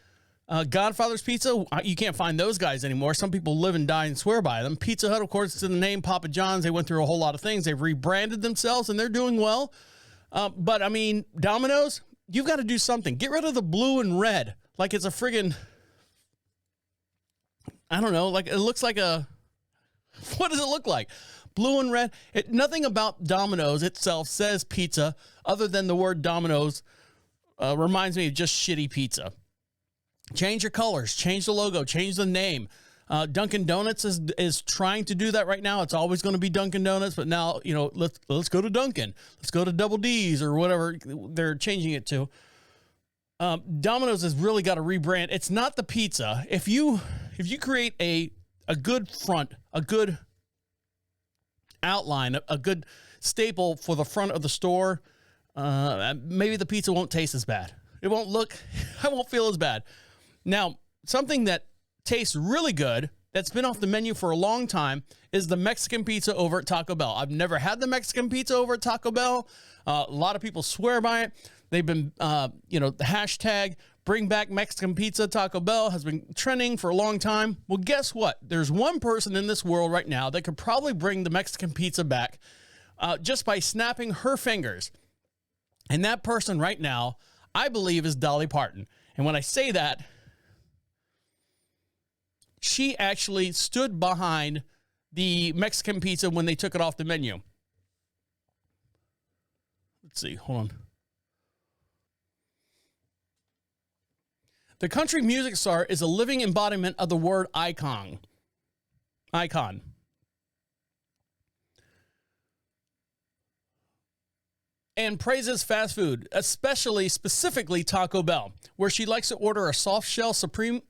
Godfather's Pizza, you can't find those guys anymore. Some people live and die and swear by them. Pizza Hut, of course, it's in the name. Papa John's, they went through a whole lot of things. They've rebranded themselves and they're doing well. But I mean, Domino's, you've got to do something. Get rid of the blue and red. Like it's a friggin', I don't know, like it looks like what does it look like? Blue and red. Nothing about Domino's itself says pizza other than the word Domino's reminds me of just shitty pizza. Change your colors, change the logo, change the name. Dunkin' Donuts is trying to do that right now. It's always going to be Dunkin' Donuts, but now, let's go to Dunkin'. Let's go to Double D's or whatever they're changing it to. Domino's has really got to rebrand. It's not the pizza. If you create a good front, a good outline, a good staple for the front of the store, maybe the pizza won't taste as bad. It won't look, I won't feel as bad. Now, something that tastes really good, that's been off the menu for a long time, is the Mexican pizza over at Taco Bell. I've never had the Mexican pizza over at Taco Bell. A lot of people swear by it. They've been, the hashtag bring back Mexican pizza Taco Bell has been trending for a long time. Well, guess what? There's one person in this world right now that could probably bring the Mexican pizza back just by snapping her fingers. And that person right now, I believe, is Dolly Parton. And when I say that, she actually stood behind the Mexican pizza when they took it off the menu. Let's see. Hold on. The country music star is a living embodiment of the word icon. Icon. and praises fast food, specifically Taco Bell, where she likes to order a soft shell supreme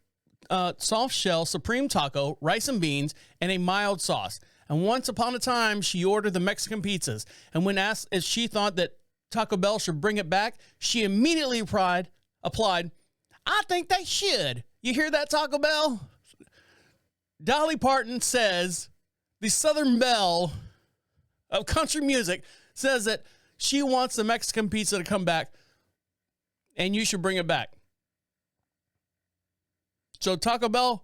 taco, rice and beans, and a mild sauce. And once upon a time, she ordered the Mexican pizzas. And when asked if she thought that Taco Bell should bring it back, she immediately applied, "I think they should." You hear that, Taco Bell? Dolly Parton says, the Southern Belle of country music, says that she wants the Mexican pizza to come back, and you should bring it back. So Taco Bell,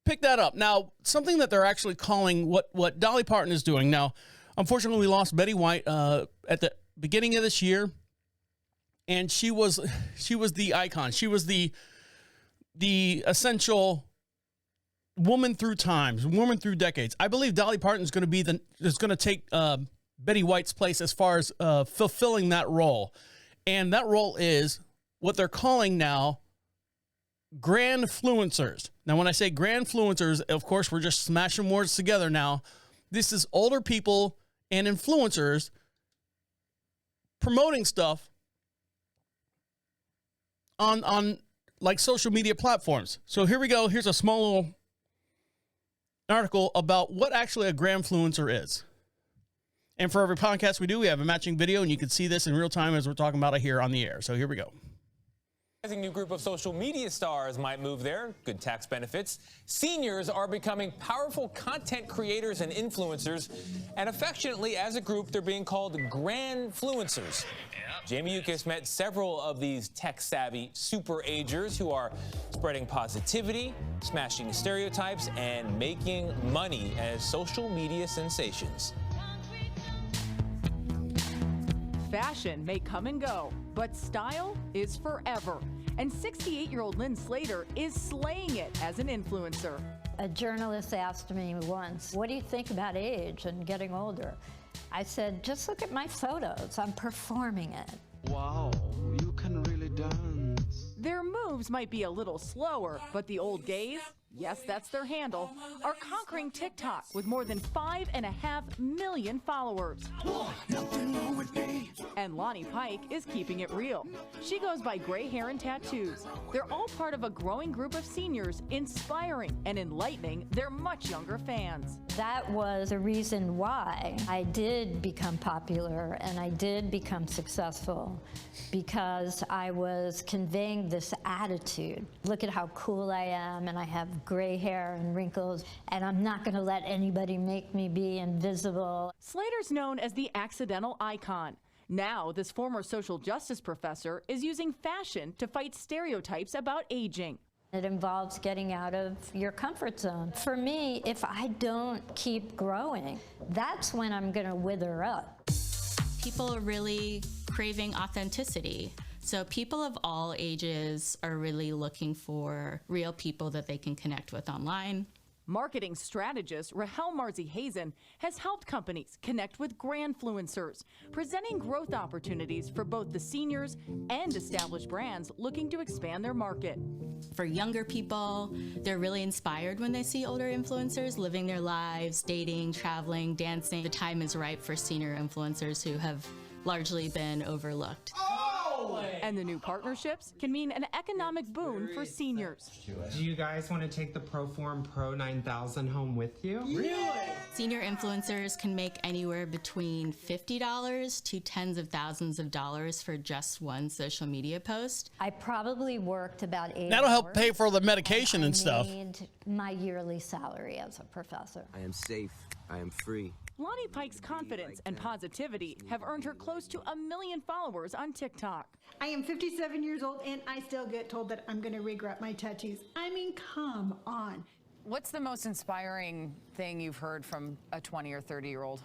pick that up. Now, something that they're actually calling what Dolly Parton is doing. Now, unfortunately, we lost Betty White at the beginning of this year, and she was the icon. She was the essential woman through times, woman through decades. I believe Dolly Parton is going to take Betty White's place as far as fulfilling that role. And that role is what they're calling now Granfluencers. Now, when I say Granfluencers, of course, we're just smashing words together now. This is older people and influencers promoting stuff on like social media platforms. So here we go. Here's a small little article about what actually a Granfluencer is. And for every podcast we do, we have a matching video, and you can see this in real time as we're talking about it here on the air. So here we go. A new group of social media stars might move there. Good tax benefits. Seniors are becoming powerful content creators and influencers, and affectionately, as a group, they're being called Granfluencers. Jamie Yukis met several of these tech-savvy super-agers who are spreading positivity, smashing stereotypes, and making money as social media sensations. Fashion may come and go, but style is forever. And 68-year-old Lynn Slater is slaying it as an influencer. A journalist asked me once, "What do you think about age and getting older?" I said, "Just look at my photos. I'm performing it." Wow, you can really dance. Their moves might be a little slower, but the old gays, yes, that's their handle, are conquering TikTok with more than 5.5 million followers. Nothing wrong with me. And Lonnie Pike is keeping it real. She goes by gray hair and tattoos. They're all part of a growing group of seniors inspiring and enlightening their much younger fans. That was the reason why I did become popular and I did become successful, because I was conveying this attitude. Look at how cool I am, and I have gray hair and wrinkles, and I'm not going to let anybody make me be invisible. Slater's known as the accidental icon. Now, this former social justice professor is using fashion to fight stereotypes about aging. It involves getting out of your comfort zone. For me, if I don't keep growing, that's when I'm going to wither up. People are really craving authenticity. So people of all ages are really looking for real people that they can connect with online. Marketing strategist Rahel Marzi-Hazen has helped companies connect with Granfluencers, presenting growth opportunities for both the seniors and established brands looking to expand their market. For younger people, they're really inspired when they see older influencers living their lives, dating, traveling, dancing. The time is ripe for senior influencers who have largely been overlooked. And the new partnerships can mean an economic boon for seniors. Do you guys want to take the Proform Pro 9000 home with you? Really? Senior influencers can make anywhere between $50 to tens of thousands of dollars for just one social media post. I probably worked about 8 That'll help hours, pay for the medication and I stuff. made my yearly salary as a professor. I am safe. I am free. Lonnie Pike's confidence and positivity have earned her close to 1 million followers on TikTok. I am 57 years old and I still get told that I'm going to regret my tattoos. I mean, come on. What's the most inspiring thing you've heard from a 20 or 30-year-old?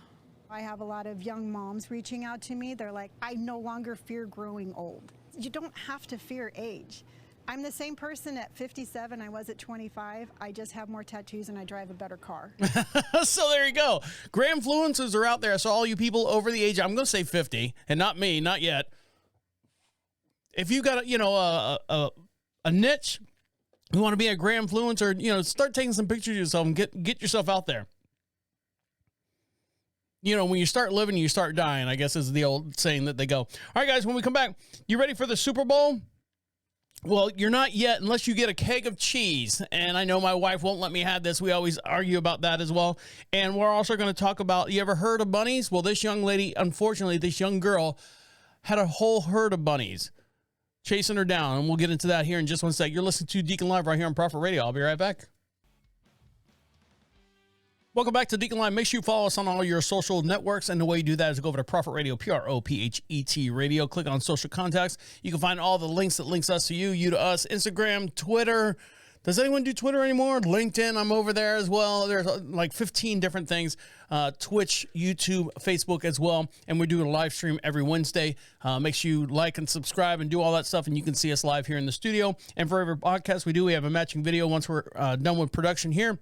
I have a lot of young moms reaching out to me. They're like, I no longer fear growing old. You don't have to fear age. I'm the same person at 57 I was at 25. I just have more tattoos and I drive a better car. So there you go. Granfluencers are out there. So all you people over the age, I'm going to say 50, and not me, not yet. If you got a niche, you want to be a Granfluencer, start taking some pictures of yourself and get yourself out there. You know, when you start living, you start dying, I guess is the old saying that they go. All right, guys, when we come back, you ready for the Super Bowl? Well, you're not yet unless you get a keg of cheese. And I know my wife won't let me have this. We always argue about that as well. And we're also going to talk about, you ever heard of bunnies? Well, this young lady, unfortunately, this young girl had a whole herd of bunnies chasing her down. And we'll get into that here in just one sec. You're listening to Deacon Live right here on Prophet Radio. I'll be right back. Welcome back to Deacon Live. Make sure you follow us on all your social networks. And the way you do that is go over to Prophet Radio, PROPHET Radio. Click on social contacts. You can find all the links that links us to you, you to us, Instagram, Twitter. Does anyone do Twitter anymore? LinkedIn, I'm over there as well. There's like 15 different things. Twitch, YouTube, Facebook as well. And we do a live stream every Wednesday. Make sure you like and subscribe and do all that stuff. And you can see us live here in the studio. And for every podcast we do, we have a matching video once we're done with production here.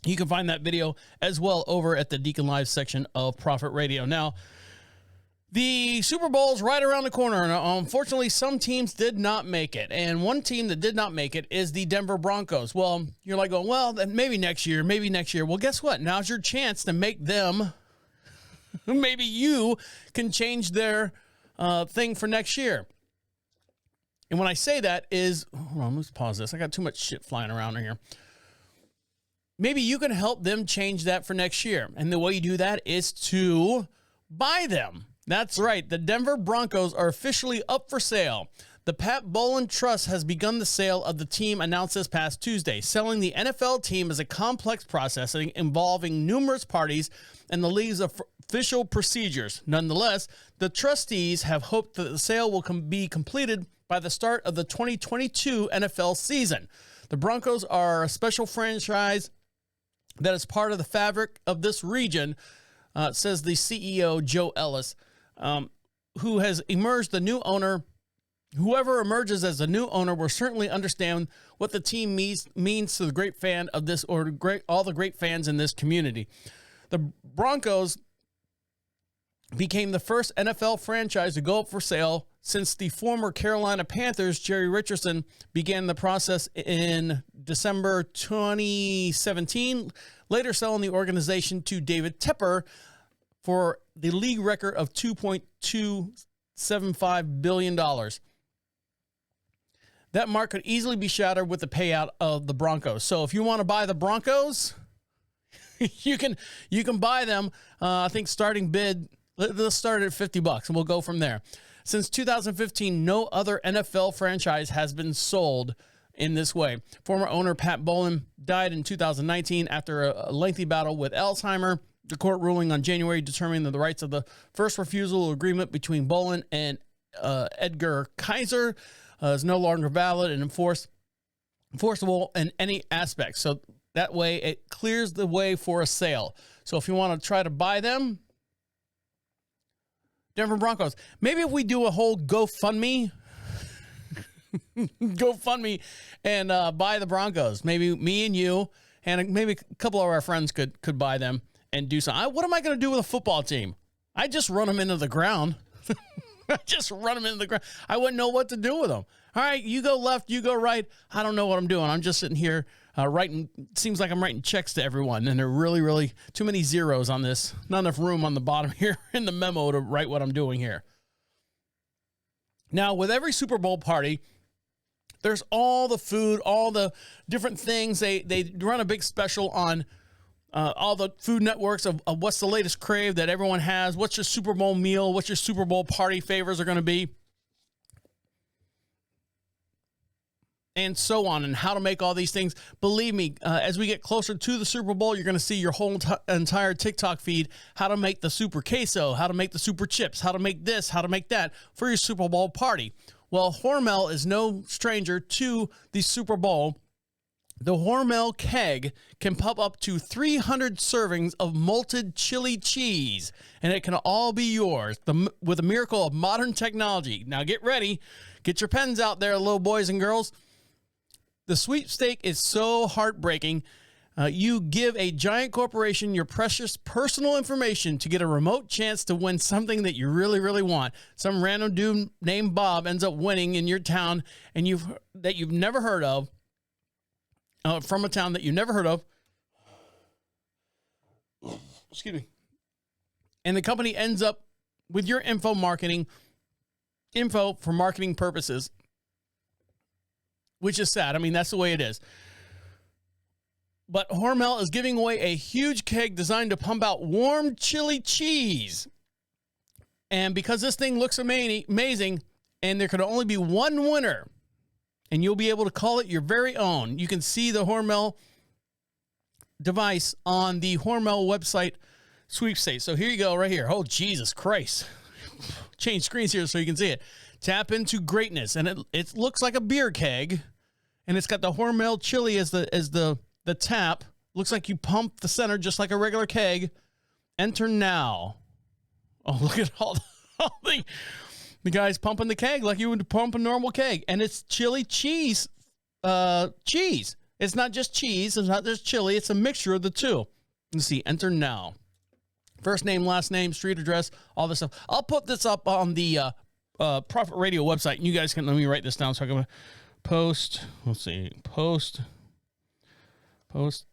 You can find that video as well over at the Deacon Live section of Prophet Radio. Now, the Super Bowl is right around the corner, and unfortunately, some teams did not make it. And one team that did not make it is the Denver Broncos. Well, you're like going, well, then maybe next year, maybe next year. Well, guess what? Now's your chance to make them, maybe you can change their thing for next year. And when I say that is, hold on, let's pause this. I got too much shit flying around in here. Maybe you can help them change that for next year. And the way you do that is to buy them. That's right. The Denver Broncos are officially up for sale. The Pat Bowlen Trust has begun the sale of the team announced this past Tuesday. Selling the NFL team is a complex process involving numerous parties and the league's official procedures. Nonetheless, the trustees have hoped that the sale will be completed by the start of the 2022 NFL season. The Broncos are a special franchise that is part of the fabric of this region, says the CEO, Joe Ellis, who has emerged the new owner. Whoever emerges as the new owner will certainly understand what the team means to the great fan of this, or all the great fans in this community. The Broncos became the first NFL franchise to go up for sale since the former Carolina Panthers, Jerry Richardson, began the process in December 2017, later selling the organization to David Tepper for the league record of $2.275 billion. That mark could easily be shattered with the payout of the Broncos. So if you want to buy the Broncos, you can buy them. I think starting bid, let's start at $50 and we'll go from there. Since 2015, no other NFL franchise has been sold in this way. Former owner Pat Bowlen died in 2019 after a lengthy battle with Alzheimer's. The court ruling on January determined that the rights of the first refusal agreement between Bowlen and Edgar Kaiser is no longer valid and enforceable in any aspect. So that way it clears the way for a sale. So if you want to try to buy them, Denver Broncos. Maybe if we do a whole GoFundMe and buy the Broncos. Maybe me and you and maybe a couple of our friends could buy them and do something. What am I going to do with a football team? I just run them into the ground. I wouldn't know what to do with them. All right, you go left, you go right. I don't know what I'm doing. I'm just sitting here writing. Seems like I'm writing checks to everyone, and there are really, really too many zeros on this. Not enough room on the bottom here in the memo to write what I'm doing here. Now, with every Super Bowl party, there's all the food, all the different things. They run a big special on all the food networks of what's the latest crave that everyone has. What's your Super Bowl meal? What's your Super Bowl party favors are going to be? And so on, and how to make all these things. Believe me, as we get closer to the Super Bowl, you're going to see your whole entire TikTok feed, how to make the super queso, how to make the super chips, how to make this, how to make that for your Super Bowl party. Well, Hormel is no stranger to the Super Bowl. The Hormel keg can pump up to 300 servings of malted chili cheese, and it can all be yours with a miracle of modern technology. Now get ready. Get your pens out there, little boys and girls. The sweepstake is so heartbreaking. You give a giant corporation your precious personal information to get a remote chance to win something that you really, really want. Some random dude named Bob ends up winning in your town and you've never heard of, from a town that you've never heard of. Excuse me. and the company ends up with your info for marketing purposes, which is sad. I mean, that's the way it is. But Hormel is giving away a huge keg designed to pump out warm chili cheese. And because this thing looks amazing, and there could only be one winner, and you'll be able to call it your very own. You can see the Hormel device on the Hormel website sweepstakes. So here you go, right here. Oh, Jesus Christ. Change screens here so you can see it. Tap into greatness. And it looks like a beer keg. And it's got the Hormel chili as the tap. Looks like you pump the center just like a regular keg. Enter now. Oh, look at all the guys pumping the keg like you would pump a normal keg. And it's chili cheese. Cheese. It's not just cheese. It's not just chili. It's a mixture of the two. Let's see. Enter now. First name, last name, street address, all this stuff. I'll put this up on the Prophet Radio website. And you guys can, let me write this down so I can post. Let's see. Post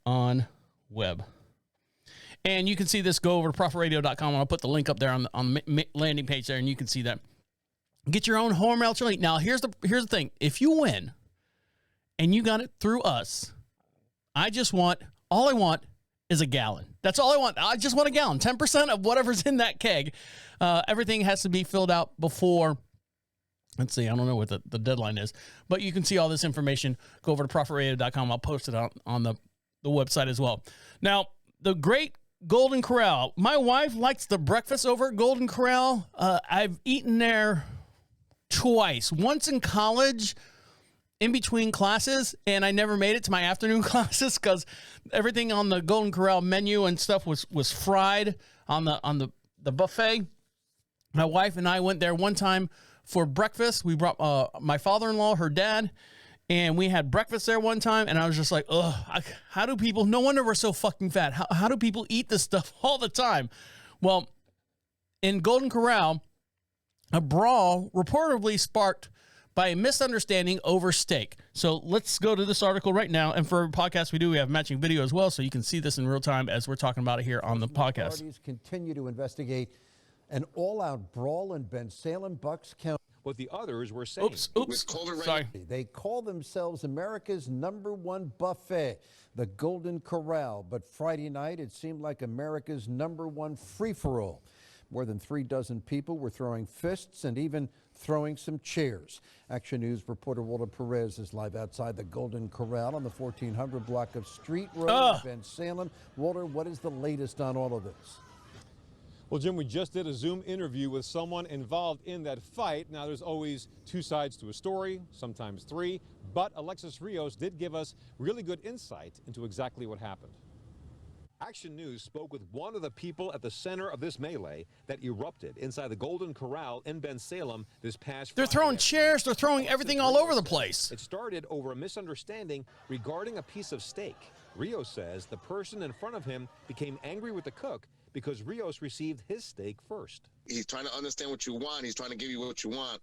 on web. And you can see this. Go over to prophetradio.com, and I'll put the link up there on the landing page there, and you can see that. Get your own Hormel chili. Now, here's the thing. If you win and you got it through us, all I want is a gallon. That's all I want. I just want a gallon. 10% of whatever's in that keg. Everything has to be filled out before. Let's see. I don't know what the deadline is, but you can see all this information. Go over to prophetradio.com. I'll post it on the website as well. Now, the great Golden Corral. My wife likes the breakfast over at Golden Corral. I've eaten there twice. Once in college, in between classes, and I never made it to my afternoon classes because everything on the Golden Corral menu and stuff was fried on the buffet. My wife and I went there one time for breakfast. We brought my father-in-law, her dad, and we had breakfast there one time, and I was just like, ugh, how do people, no wonder we're so fucking fat. How do people eat this stuff all the time? Well, in Golden Corral, a brawl reportedly sparked by a misunderstanding over steak. So let's go to this article right now. And for a podcast we have matching video as well, so you can see this in real time as we're talking about it here on the podcast. Authorities continue to investigate an all-out brawl in Bensalem, Bucks County. What the others were saying. Oops. Sorry. They call themselves America's #1 buffet, the Golden Corral. But Friday night, it seemed like America's #1 free-for-all. More than 36 people were throwing fists and even throwing some chairs. Action News reporter Walter Perez is live outside the Golden Corral on the 1400 block of Street Road in Bensalem. Walter, what is the latest on all of this? Well, Jim, we just did a Zoom interview with someone involved in that fight. Now, there's always two sides to a story, sometimes three, but Alexis Rios did give us really good insight into exactly what happened. Action News spoke with one of the people at the center of this melee that erupted inside the Golden Corral in Bensalem this past Friday. They're throwing chairs. They're throwing everything all over the place. It started over a misunderstanding regarding a piece of steak. Rios says the person in front of him became angry with the cook because Rios received his steak first. He's trying to understand what you want. He's trying to give you what you want.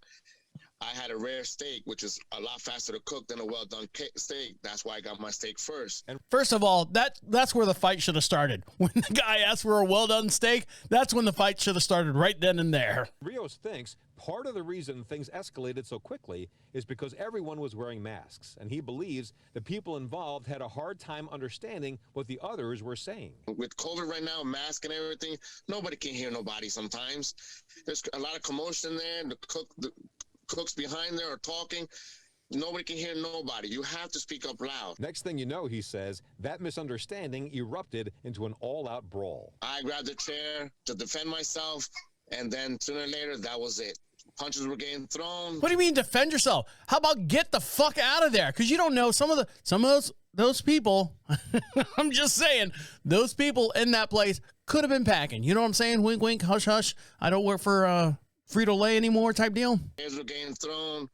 I had a rare steak, which is a lot faster to cook than a well-done steak. That's why I got my steak first. And first of all, that's where the fight should have started. When the guy asked for a well-done steak, that's when the fight should have started, right then and there. Rios thinks part of the reason things escalated so quickly is because everyone was wearing masks, and he believes the people involved had a hard time understanding what the others were saying. With COVID right now, mask and everything, nobody can hear nobody sometimes. There's a lot of commotion there, and the cooks behind there are talking. Nobody can hear nobody. You have to speak up loud. Next thing you know, he says, that misunderstanding erupted into an all-out brawl. I grabbed a chair to defend myself, and then sooner or later, that was it. Punches were getting thrown. What do you mean defend yourself? How about get the fuck out of there? Because you don't know some of those people. I'm just saying, those people in that place could have been packing. You know what I'm saying? Wink, wink, hush, hush. I don't work for Frito-Lay anymore type deal. Chairs were getting thrown.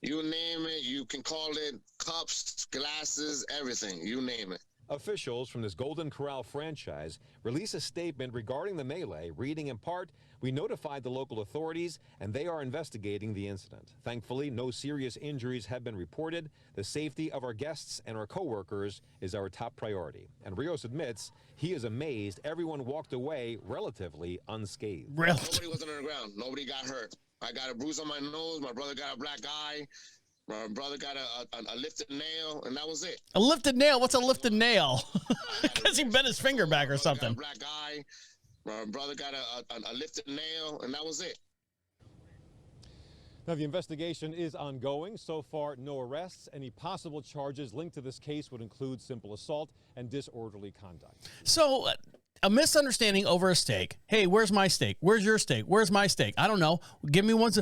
You name it. You can call it cups, glasses, everything. You name it. Officials from this Golden Corral franchise release a statement regarding the melee, reading in part, "We notified the local authorities and they are investigating the incident. Thankfully, no serious injuries have been reported. The safety of our guests and our co-workers is our top priority." And Rios admits he is amazed everyone walked away relatively unscathed. Nobody was on the ground. Nobody got hurt. I got a bruise on my nose. My brother got a black eye. My brother got a lifted nail, and that was it. A lifted nail? What's a lifted nail? Because he bent his finger back or something. Got a black eye. My brother got a lifted nail, and that was it. Now, the investigation is ongoing. So far, no arrests. Any possible charges linked to this case would include simple assault and disorderly conduct. So, a misunderstanding over a steak. Hey, where's my steak? Where's your steak? Where's my steak? I don't know. Give me one.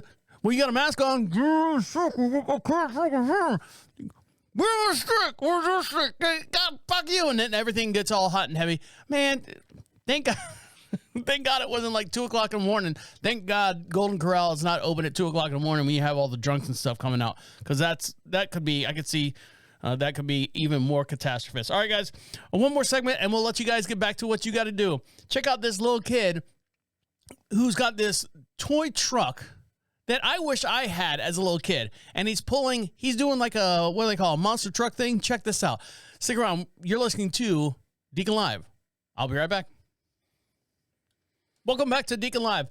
Well, you got a mask on. Where's the steak? Where's your steak? God, fuck you. And then everything gets all hot and heavy. Man, thank God. Thank God it wasn't like 2 o'clock in the morning. Thank God Golden Corral is not open at 2 o'clock in the morning when you have all the drunks and stuff coming out. Because that could be, I could see that could be even more catastrophist. All right, guys, one more segment and we'll let you guys get back to what you got to do. Check out this little kid who's got this toy truck that I wish I had as a little kid. And he's doing like a, what do they call, a monster truck thing? Check this out. Stick around. You're listening to Deacon Live. I'll be right back. Welcome back to Deacon Live.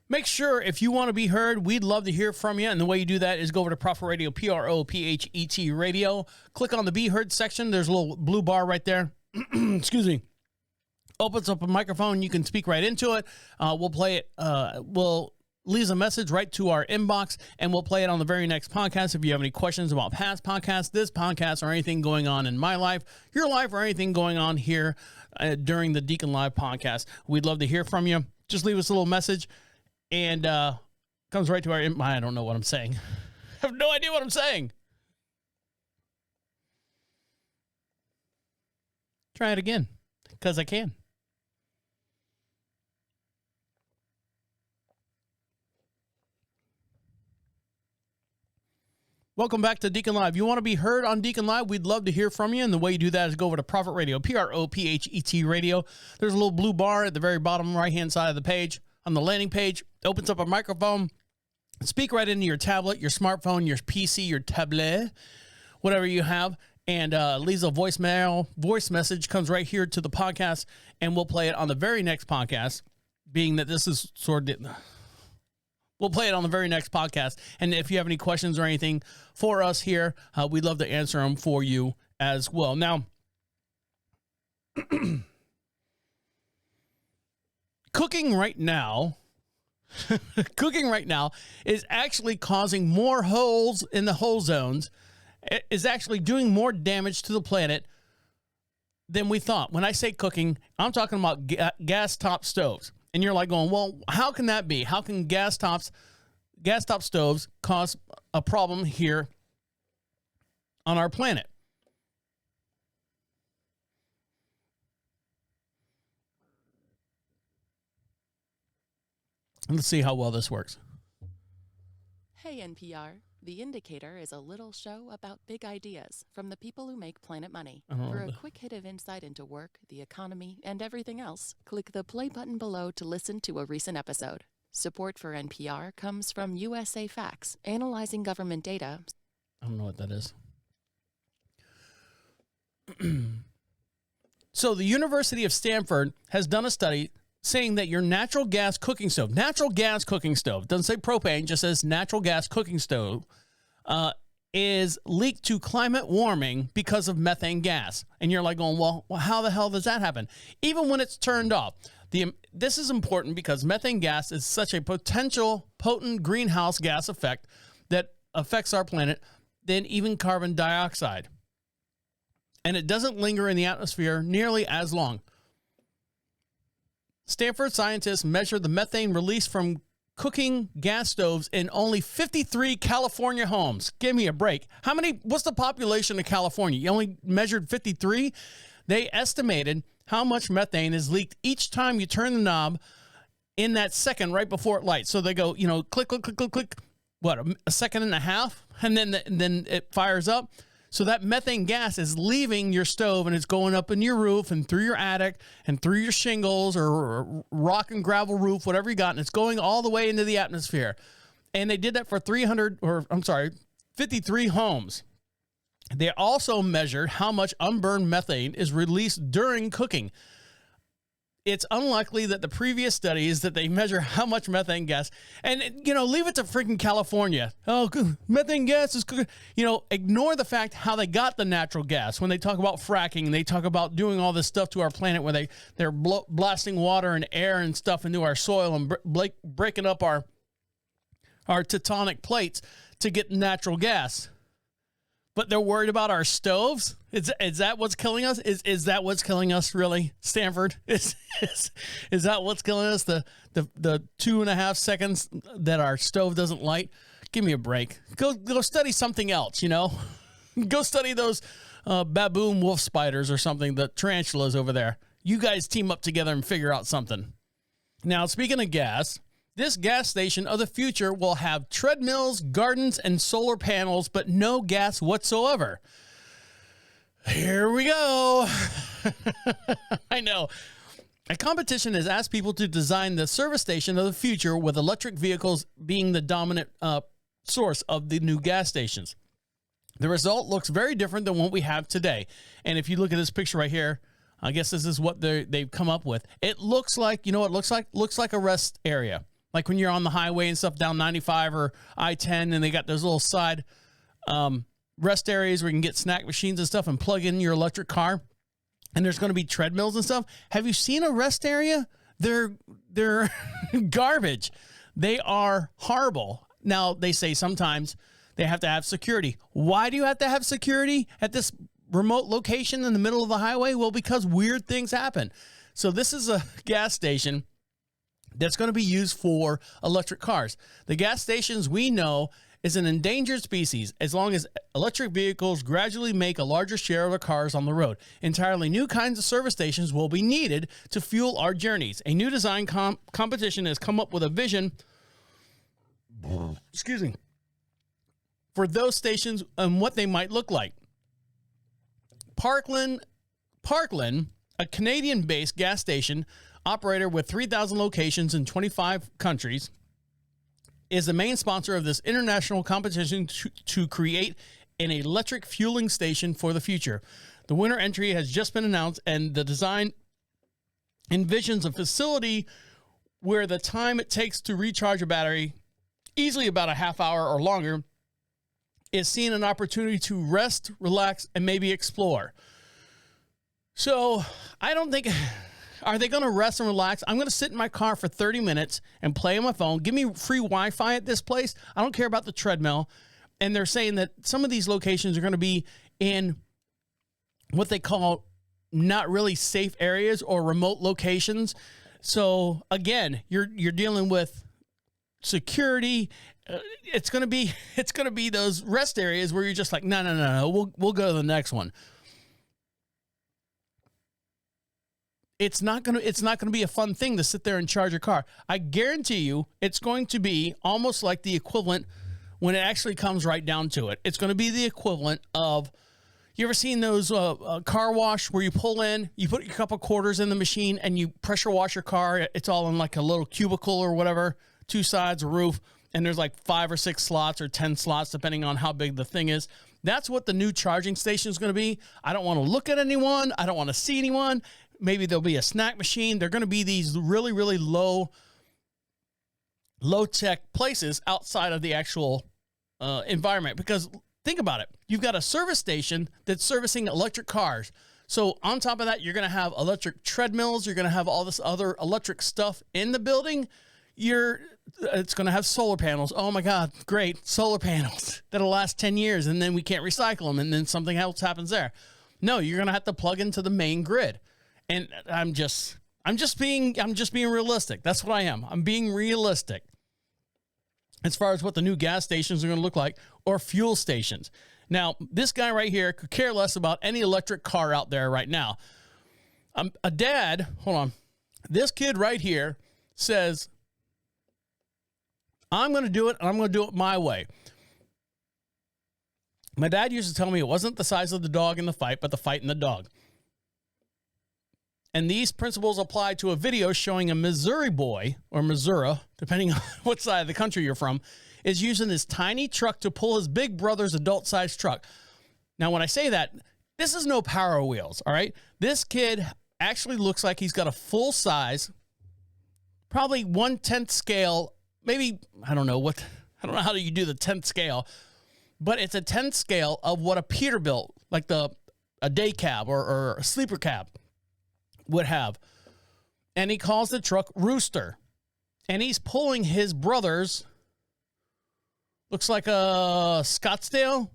Make sure if you want to be heard, we'd love to hear from you. And the way you do that is go over to Prophet Radio, Prophet Radio. Click on the Be Heard section. There's a little blue bar right there. Excuse me. Opens up a microphone. You can speak right into it. We'll play it. We'll leave a message right to our inbox, and we'll play it on the very next podcast. If you have any questions about past podcasts, this podcast, or anything going on in my life, your life, or anything going on here during the Deacon Live podcast, we'd love to hear from you. Just leave us a little message, and comes right to our inbox. I don't know what I'm saying. I have no idea what I'm saying. Try it again, because I can. Welcome back to Deacon Live. You want to be heard on Deacon Live? We'd love to hear from you. And the way you do that is go over to Prophet Radio, Prophet Radio. There's a little blue bar at the very bottom right-hand side of the page. On the landing page, it opens up a microphone. Speak right into your tablet, your smartphone, your PC, your tablet, whatever you have. And leaves a voice message, comes right here to the podcast. And we'll play it on the very next podcast, being that this is sort of... We'll play it on the very next podcast. And if you have any questions or anything for us here, we'd love to answer them for you as well. Now, cooking right now is actually causing more holes in the hole zones. It is actually doing more damage to the planet than we thought. When I say cooking, I'm talking about gas top stoves. And you're like going, well, how can that be? How can gas top stoves cause a problem here on our planet? Let's see how well this works. Hey, NPR. The Indicator is a little show about big ideas from the people who make Planet Money. For a quick hit of insight into work, the economy, and everything else, click the play button below to listen to a recent episode. Support for NPR comes from USA Facts, analyzing government data. I don't know what that is. So the University of Stanford has done a study saying that your natural gas cooking stove, doesn't say propane, just says natural gas cooking stove, is leaked to climate warming because of methane gas. And you're like going, well, how the hell does that happen? Even when it's turned off. This is important because methane gas is such a potent greenhouse gas effect that affects our planet than even carbon dioxide. And it doesn't linger in the atmosphere nearly as long. Stanford scientists measured the methane released from cooking gas stoves in only 53 California homes. Give me a break. What's the population of California? You only measured 53? They estimated how much methane is leaked each time you turn the knob in that second right before it lights. So they go, click, click, click, click, click. What, a second and a half? And then it fires up. So that methane gas is leaving your stove and it's going up in your roof and through your attic and through your shingles or rock and gravel roof, whatever you got, and it's going all the way into the atmosphere. And they did that for 53 homes. They also measured how much unburned methane is released during cooking. It's unlikely that the previous studies that they measure how much methane gas, and, you know, leave it to freaking California. Oh, methane gas is cooking. You know, ignore the fact how they got the natural gas. When they talk about fracking, they talk about doing all this stuff to our planet where they're blasting water and air and stuff into our soil and breaking up our tectonic plates to get natural gas. But they're worried about our stoves? Is that what's killing us? Is that what's killing us, really, Stanford? Is that what's killing us? The 2.5 seconds that our stove doesn't light? Give me a break. Go study something else, you know? Go study those baboon wolf spiders or something, the tarantulas over there. You guys team up together and figure out something. Now, speaking of gas, this gas station of the future will have treadmills, gardens, and solar panels, but no gas whatsoever. Here we go. I know. A competition has asked people to design the service station of the future, with electric vehicles being the dominant source of the new gas stations. The result looks very different than what we have today. And if you look at this picture right here, I guess this is what they've come up with. It looks like, you know what it looks like? Looks like a rest area. Like when you're on the highway and stuff down 95 or I-10, and they got those little side rest areas where you can get snack machines and stuff and plug in your electric car. And there's going to be treadmills and stuff. Have you seen a rest area? They're garbage. They are horrible. Now, they say sometimes they have to have security. Why do you have to have security at this remote location in the middle of the highway? Well, because weird things happen. So this is a gas station that's going to be used for electric cars. The gas stations, we know, is an endangered species as long as electric vehicles gradually make a larger share of the cars on the road. Entirely new kinds of service stations will be needed to fuel our journeys. A new design competition has come up with a vision for those stations and what they might look like. Parkland, a Canadian-based gas station operator with 3,000 locations in 25 countries, is the main sponsor of this international competition to create an electric fueling station for the future. The winner entry has just been announced, and the design envisions a facility where the time it takes to recharge a battery, easily about a half hour or longer, is seen an opportunity to rest, relax, and maybe explore. So I don't think... Are they going to rest and relax? I'm going to sit in my car for 30 minutes and play on my phone. Give me free Wi-Fi at this place. I don't care about the treadmill. And they're saying that some of these locations are going to be in what they call not really safe areas or remote locations. So again, you're dealing with security. It's going to be those rest areas where you're just like, no. We'll go to the next one. It's not going to be a fun thing to sit there and charge your car. I guarantee you it's going to be almost like the equivalent when it actually comes right down to it. It's going to be the equivalent of, you ever seen those car wash where you pull in, you put your couple quarters in the machine and you pressure wash your car. It's all in like a little cubicle or whatever, 2 sides, a roof, and there's like 5 or 6 slots or 10 slots depending on how big the thing is. That's what the new charging station is going to be. I don't want to look at anyone. I don't want to see anyone. Maybe there'll be a snack machine. They're going to be these really, really low-tech places outside of the actual environment. Because think about it. You've got a service station that's servicing electric cars. So on top of that, you're going to have electric treadmills. You're going to have all this other electric stuff in the building. It's going to have solar panels. Oh, my God, great. Solar panels that'll last 10 years, and then we can't recycle them, and then something else happens there. No, you're going to have to plug into the main grid. And I'm just being realistic. That's what I am. I'm being realistic as far as what the new gas stations are going to look like, or fuel stations. Now, this guy right here could care less about any electric car out there right now. A dad, hold on. This kid right here says, I'm going to do it, and I'm going to do it my way. My dad used to tell me it wasn't the size of the dog in the fight, but the fight in the dog. And these principles apply to a video showing a Missouri boy, or Missouri, depending on what side of the country you're from, is using this tiny truck to pull his big brother's adult-sized truck. Now, when I say that, this is no Power Wheels, all right? This kid actually looks like he's got a full-size, probably 1/10 scale, maybe, I don't know how do you do the 10th scale, but it's a 10th scale of what a Peterbilt, like a day cab or a sleeper cab, would have. And he calls the truck Rooster. And he's pulling his brother's, looks like a Scottsdale,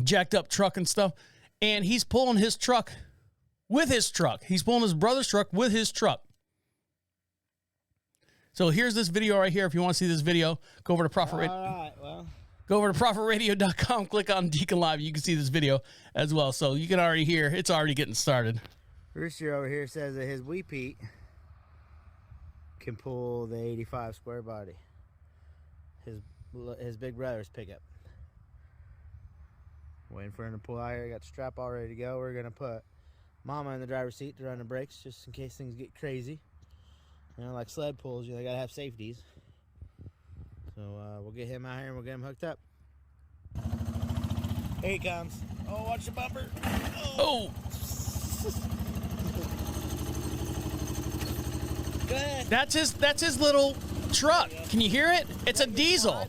jacked up truck and stuff. And he's pulling his truck with his truck. He's pulling his brother's truck with his truck. So here's this video right here. If you want to see this video, go over to Prophet Radio. All right, well. Go over to ProphetRadio.com, click on DeaconLive. You can see this video as well. So you can already hear, it's already getting started. Rooster over here says that his Wee Pete can pull the 85 square body. His big brother's pickup. Waiting for him to pull out here. Got the strap all ready to go. We're gonna put Mama in the driver's seat to run the brakes just in case things get crazy. You know, like sled pulls, they gotta have safeties. So we'll get him out here and we'll get him hooked up. Here he comes. Oh, watch the bumper. Oh! Go ahead. That's his little truck. Can you hear it? It's a diesel.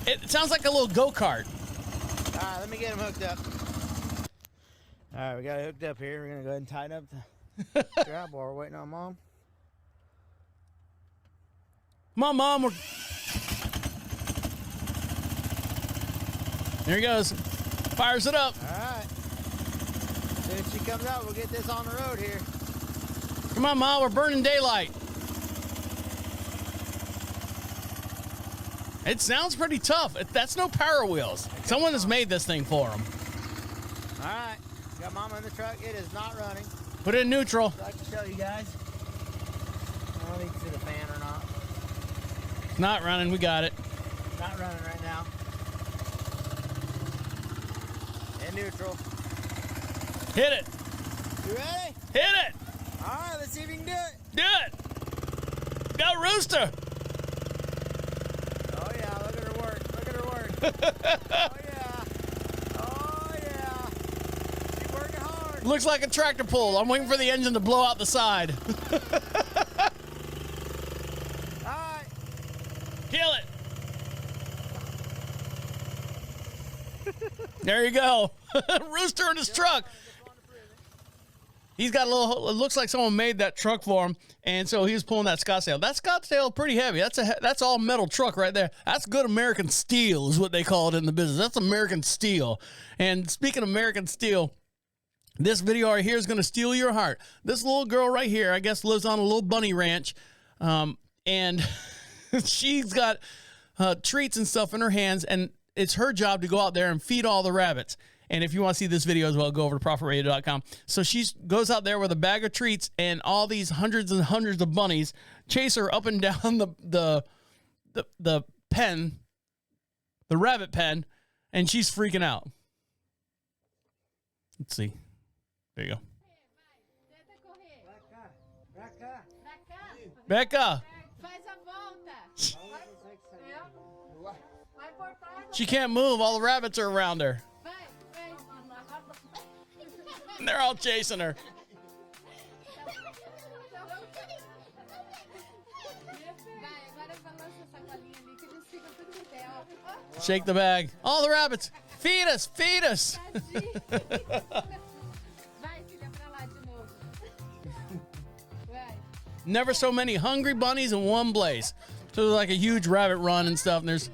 It sounds like a little go-kart. All right, let me get him hooked up. All right, we got it hooked up here. We're gonna go ahead and tighten up the strap while we're waiting on Mom. Come on, Mom. There he goes. Fires it up. All right. As soon as she comes out, we'll get this on the road here. Come on, Mom. We're burning daylight. It sounds pretty tough. That's no Power Wheels. Someone has made this thing for him. All right. Got Mama in the truck. It is not running. Put it in neutral. I'd like to show you guys. I don't need to see the fan or not. It's not running. We got it. Not running right now. In neutral. Hit it. You ready? Hit it. All right, let's see if you can do it. Do it. Go, Rooster. Oh, yeah. Look at her work. Look at her work. Oh, yeah. Oh, yeah. She's working hard. Looks like a tractor pull. I'm waiting for the engine to blow out the side. All right. Kill it. There you go. Rooster in his truck. He's got a little, it looks like someone made that truck for him, and so he was pulling that Scottsdale. That Scottsdale pretty heavy. That's all metal truck right there. That's good American steel is what they call it in the business. That's American steel. And speaking of American steel, this video right here is going to steal your heart. This little girl right here, I guess, lives on a little bunny ranch, and she's got treats and stuff in her hands, and it's her job to go out there and feed all the rabbits. And if you want to see this video as well, go over to ProphetRadio.com. So she goes out there with a bag of treats, and all these hundreds and hundreds of bunnies chase her up and down the pen, the rabbit pen, and she's freaking out. Let's see. There you go. Becca. She can't move. All the rabbits are around her. And they're all chasing her. Shake the bag. All the rabbits. Feed us. Feed us. Never so many hungry bunnies in one place. So there's like a huge rabbit run and stuff. And there's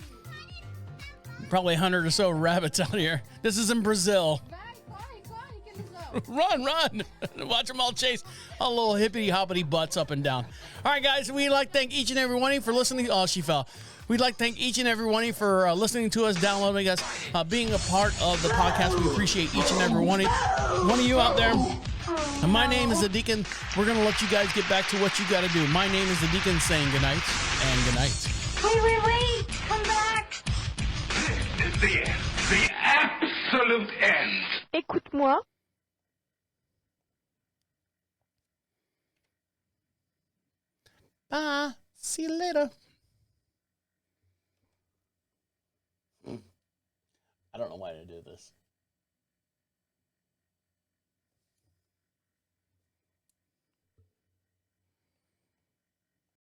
probably 100 or so rabbits out here. This is in Brazil. Run, run. Watch them all chase all little hippity-hoppity butts up and down. All right, guys, we'd like to thank each and every one of you for listening. Oh, she fell. We'd like to thank each and every one of you for listening to us, downloading us, being a part of the podcast. We appreciate each and every one of you out there. And my name is the Deacon. We're going to let you guys get back to what you got to do. My name is the Deacon saying goodnight and goodnight. Wait. Come back. the end. The absolute end. Écoute-moi. Bye. See you later. I don't know why I did this.